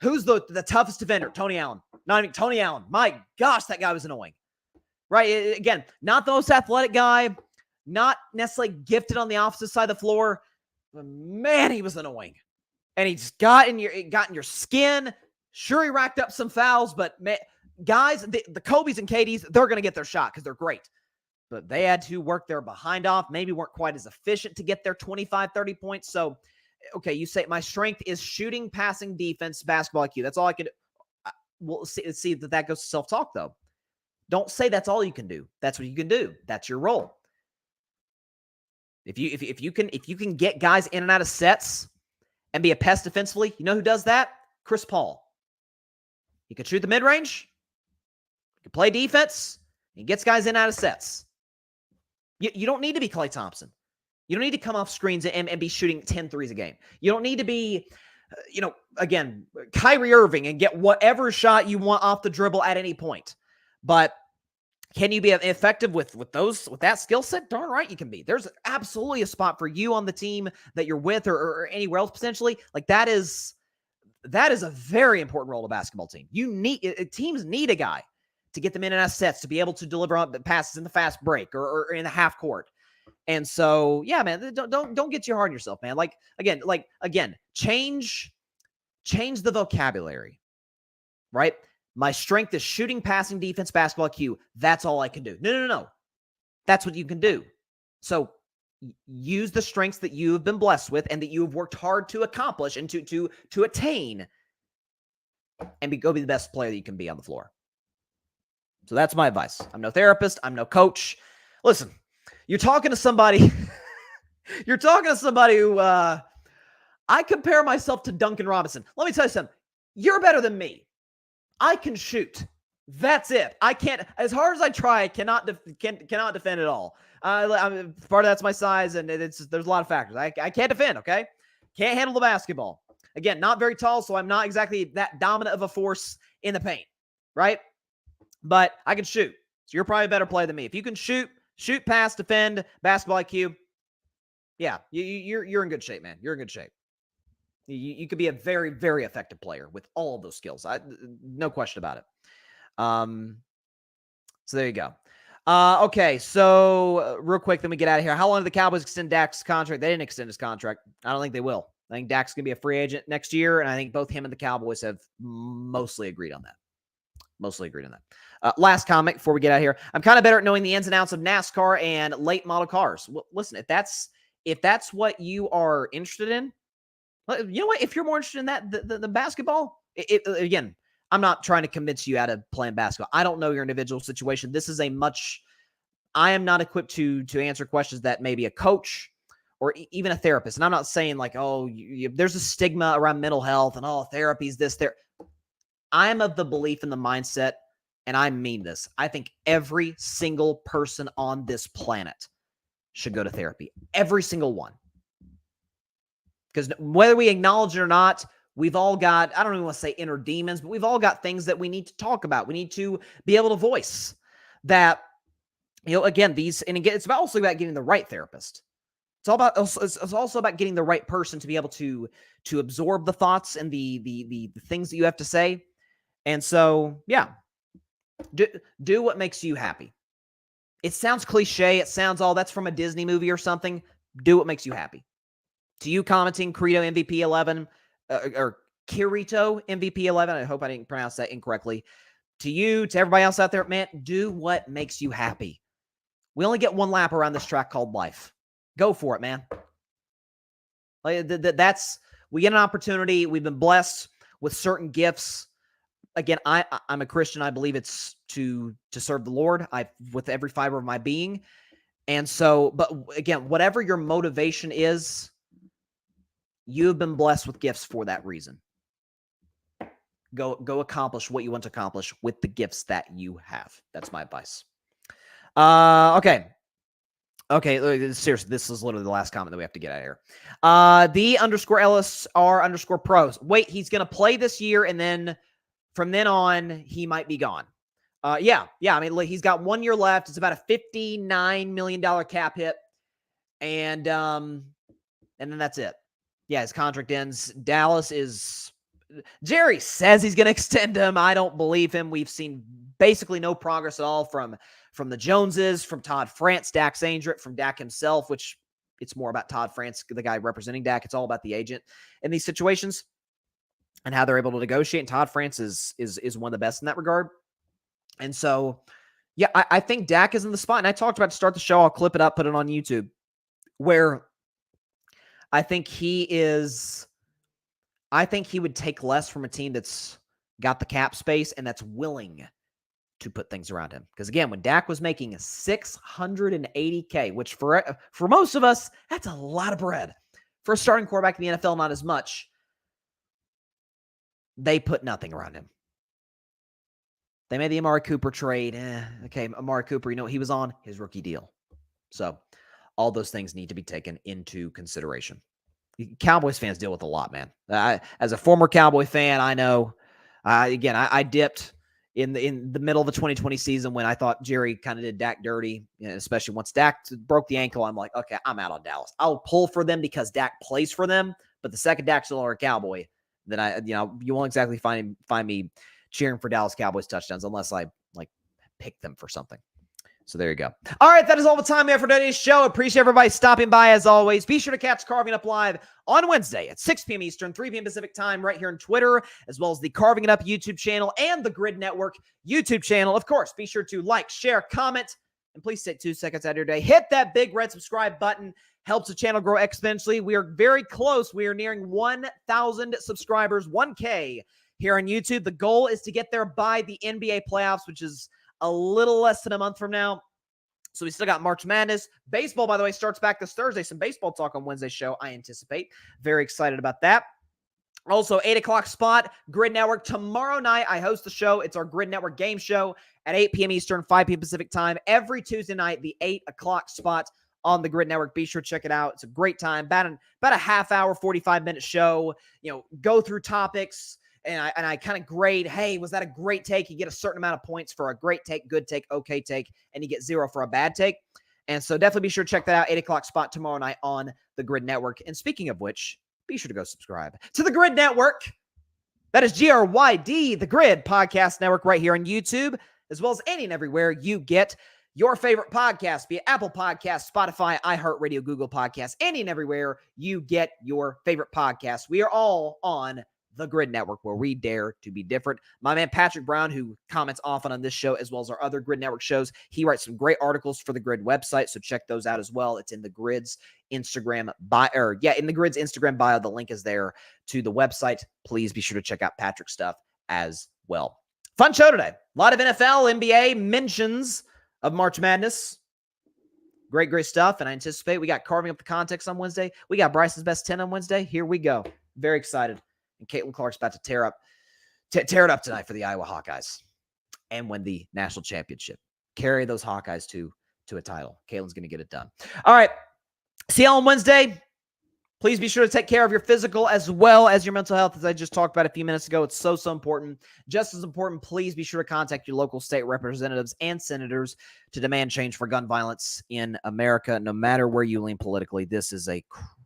who's the toughest defender? Tony Allen. Not even Tony Allen. My gosh, that guy was annoying. Right? Again, not the most athletic guy, not necessarily gifted on the opposite side of the floor, but man, he was annoying. And he just got in your skin. Sure, he racked up some fouls, but man, guys, the Kobe's and KD's, they're going to get their shot because they're great. But they had to work their behind off, maybe weren't quite as efficient to get their 25, 30 points. So, okay, you say my strength is shooting, passing, defense, basketball IQ. That's all I could. We'll see that goes to self-talk, though. Don't say that's all you can do. That's what you can do. That's your role. If you can get guys in and out of sets and be a pest defensively, you know who does that? Chris Paul. He can shoot the mid-range. He can play defense. He gets guys in and out of sets. You don't need to be Klay Thompson. You don't need to come off screens and be shooting 10 threes a game. You don't need to be, again, Kyrie Irving and get whatever shot you want off the dribble at any point. But can you be effective with that skill set? Darn right you can be. There's absolutely a spot for you on the team that you're with or anywhere else potentially. Like that is a very important role of a basketball team. Teams need a guy to get them in and out of sets, to be able to deliver on passes in the fast break or in the half court. And so, yeah, man, don't get too hard on yourself, man. Again, change the vocabulary, right? My strength is shooting, passing, defense, basketball IQ. That's all I can do. No. That's what you can do. So use the strengths that you have been blessed with and that you have worked hard to accomplish and to attain, and go be the best player that you can be on the floor. So that's my advice. I'm no therapist. I'm no coach. Listen, you're talking to somebody. You're talking to somebody who I compare myself to Duncan Robinson. Let me tell you something. You're better than me. I can shoot. That's it. I can't. As hard as I try, I cannot defend at all. Part of that's my size, and there's a lot of factors. I can't defend. Okay, can't handle the basketball. Again, not very tall, so I'm not exactly that dominant of a force in the paint. Right. But I can shoot. So you're probably a better player than me. If you can shoot, pass, defend, basketball IQ, yeah, you're in good shape, man. You're in good shape. You could be a very, very effective player with all of those skills. No question about it. So there you go. Okay, so real quick, then we get out of here. How long did the Cowboys extend Dak's contract? They didn't extend his contract. I don't think they will. I think Dak's going to be a free agent next year, and I think both him and the Cowboys have mostly agreed on that. Last comment before we get out of here. I'm kind of better at knowing the ins and outs of NASCAR and late model cars. Well, listen, if that's what you are interested in, you know what? If you're more interested in that, the basketball, again, I'm not trying to convince you out of playing basketball. I don't know your individual situation. I am not equipped to answer questions that maybe a coach or even a therapist. And I'm not saying like, oh, there's a stigma around mental health and therapy's this, there. I am of the belief in the mindset, and I mean this. I think every single person on this planet should go to therapy. Every single one. Because whether we acknowledge it or not, we've all got, I don't even want to say inner demons, but we've all got things that we need to talk about. We need to be able to voice that, again, it's also about getting the right therapist. It's also about getting the right person to be able to absorb the thoughts and the things that you have to say. And so, yeah, do what makes you happy. It sounds cliche. It sounds that's from a Disney movie or something. Do what makes you happy. To you commenting Kirito MVP 11 or Kirito MVP 11, I hope I didn't pronounce that incorrectly. To you, to everybody else out there, man, do what makes you happy. We only get one lap around this track called life. Go for it, man. We get an opportunity. We've been blessed with certain gifts. Again, I'm a Christian. I believe it's to serve the Lord with every fiber of my being. And so, but again, whatever your motivation is, you've been blessed with gifts for that reason. Go accomplish what you want to accomplish with the gifts that you have. That's my advice. Okay, seriously, this is literally the last comment that we have to get out of here. The_LSR_pros. Wait, he's going to play this year, and then from then on, he might be gone. Yeah. I mean, he's got 1 year left. It's about a $59 million cap hit, and then that's it. Yeah, his contract ends. Jerry says he's going to extend him. I don't believe him. We've seen basically no progress at all from the Joneses, from Todd France, Dak Sandrick, from Dak himself, which it's more about Todd France, the guy representing Dak. It's all about the agent in these situations and how they're able to negotiate. And Todd France is one of the best in that regard. And so, yeah, I think Dak is in the spot. And I talked about to start the show. I'll clip it up, put it on YouTube, where I think he would take less from a team that's got the cap space and that's willing to put things around him. Because again, when Dak was making $680K, which for most of us, that's a lot of bread. For a starting quarterback in the NFL, not as much. They put nothing around him. They made the Amari Cooper trade. Okay, Amari Cooper, he was on his rookie deal. So all those things need to be taken into consideration. Cowboys fans deal with a lot, man. As a former Cowboy fan, I know. I dipped in the middle of the 2020 season when I thought Jerry kind of did Dak dirty, especially once Dak broke the ankle. I'm like, okay, I'm out on Dallas. I'll pull for them because Dak plays for them. But the second Dak's still a Cowboy, then you won't exactly find me cheering for Dallas Cowboys touchdowns unless I pick them for something. So there you go. All right, that is all the time we have for today's show. Appreciate everybody stopping by as always. Be sure to catch Carving It Up live on Wednesday at 6 p.m. Eastern, 3 p.m. Pacific time right here on Twitter, as well as the Carving It Up YouTube channel and the Grid Network YouTube channel. Of course, be sure to like, share, comment, and please take 2 seconds out of your day. Hit that big red subscribe button. Helps the channel grow exponentially. We are very close. We are nearing 1,000 subscribers, 1K here on YouTube. The goal is to get there by the NBA playoffs, which is a little less than a month from now. So we still got March Madness. Baseball, by the way, starts back this Thursday. Some baseball talk on Wednesday's show, I anticipate. Very excited about that. Also, 8 o'clock spot, Grid Network. Tomorrow night, I host the show. It's our Grid Network game show at 8 p.m. Eastern, 5 p.m. Pacific time. Every Tuesday night, the 8 o'clock spot on the Grid Network. Be sure to check it out. It's a great time. About a half hour, 45-minute show. Go through topics. And I kind of grade, hey, was that a great take? You get a certain amount of points for a great take, good take, okay take, and you get 0 for a bad take. And so definitely be sure to check that out, 8 o'clock spot tomorrow night on the Grid Network. And speaking of which, be sure to go subscribe to the Grid Network. That is GRYD, the Grid Podcast Network right here on YouTube, as well as any and everywhere you get your favorite podcast, be it Apple Podcasts, Spotify, iHeartRadio, Google Podcasts, any and everywhere you get your favorite podcasts. We are all on the Grid Network, where we dare to be different. My man Patrick Brown, who comments often on this show as well as our other Grid Network shows, he writes some great articles for the Grid website, so check those out as well. It's in the Grid's Instagram bio, in the Grid's Instagram bio. The link is there to the website. Please be sure to check out Patrick's stuff as well. Fun show today. A lot of NFL, NBA mentions of March Madness. Great stuff. And I anticipate we got Carving Up the Context on Wednesday. We got Bryce's Best 10 on Wednesday. Here we go. Very excited. And Caitlin Clark's about to tear it up tonight for the Iowa Hawkeyes and win the national championship. Carry those Hawkeyes to a title. Caitlin's going to get it done. All right. See y'all on Wednesday. Please be sure to take care of your physical as well as your mental health, as I just talked about a few minutes ago. It's so important. Just as important, please be sure to contact your local state representatives and senators to demand change for gun violence in America. No matter where you lean politically, this is a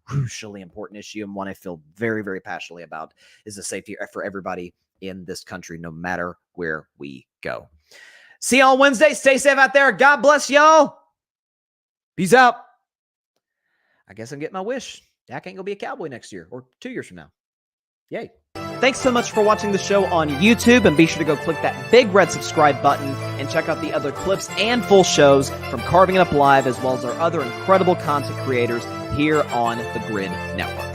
crucially important issue, and one I feel very, very passionately about, is the safety for everybody in this country, no matter where we go. See y'all Wednesday. Stay safe out there. God bless y'all. Peace out. I guess I'm getting my wish. Dak ain't gonna be a Cowboy next year or 2 years from now. Yay. Thanks so much for watching the show on YouTube, and be sure to go click that big red subscribe button and check out the other clips and full shows from Carving It Up Live, as well as our other incredible content creators here on the Grid Network.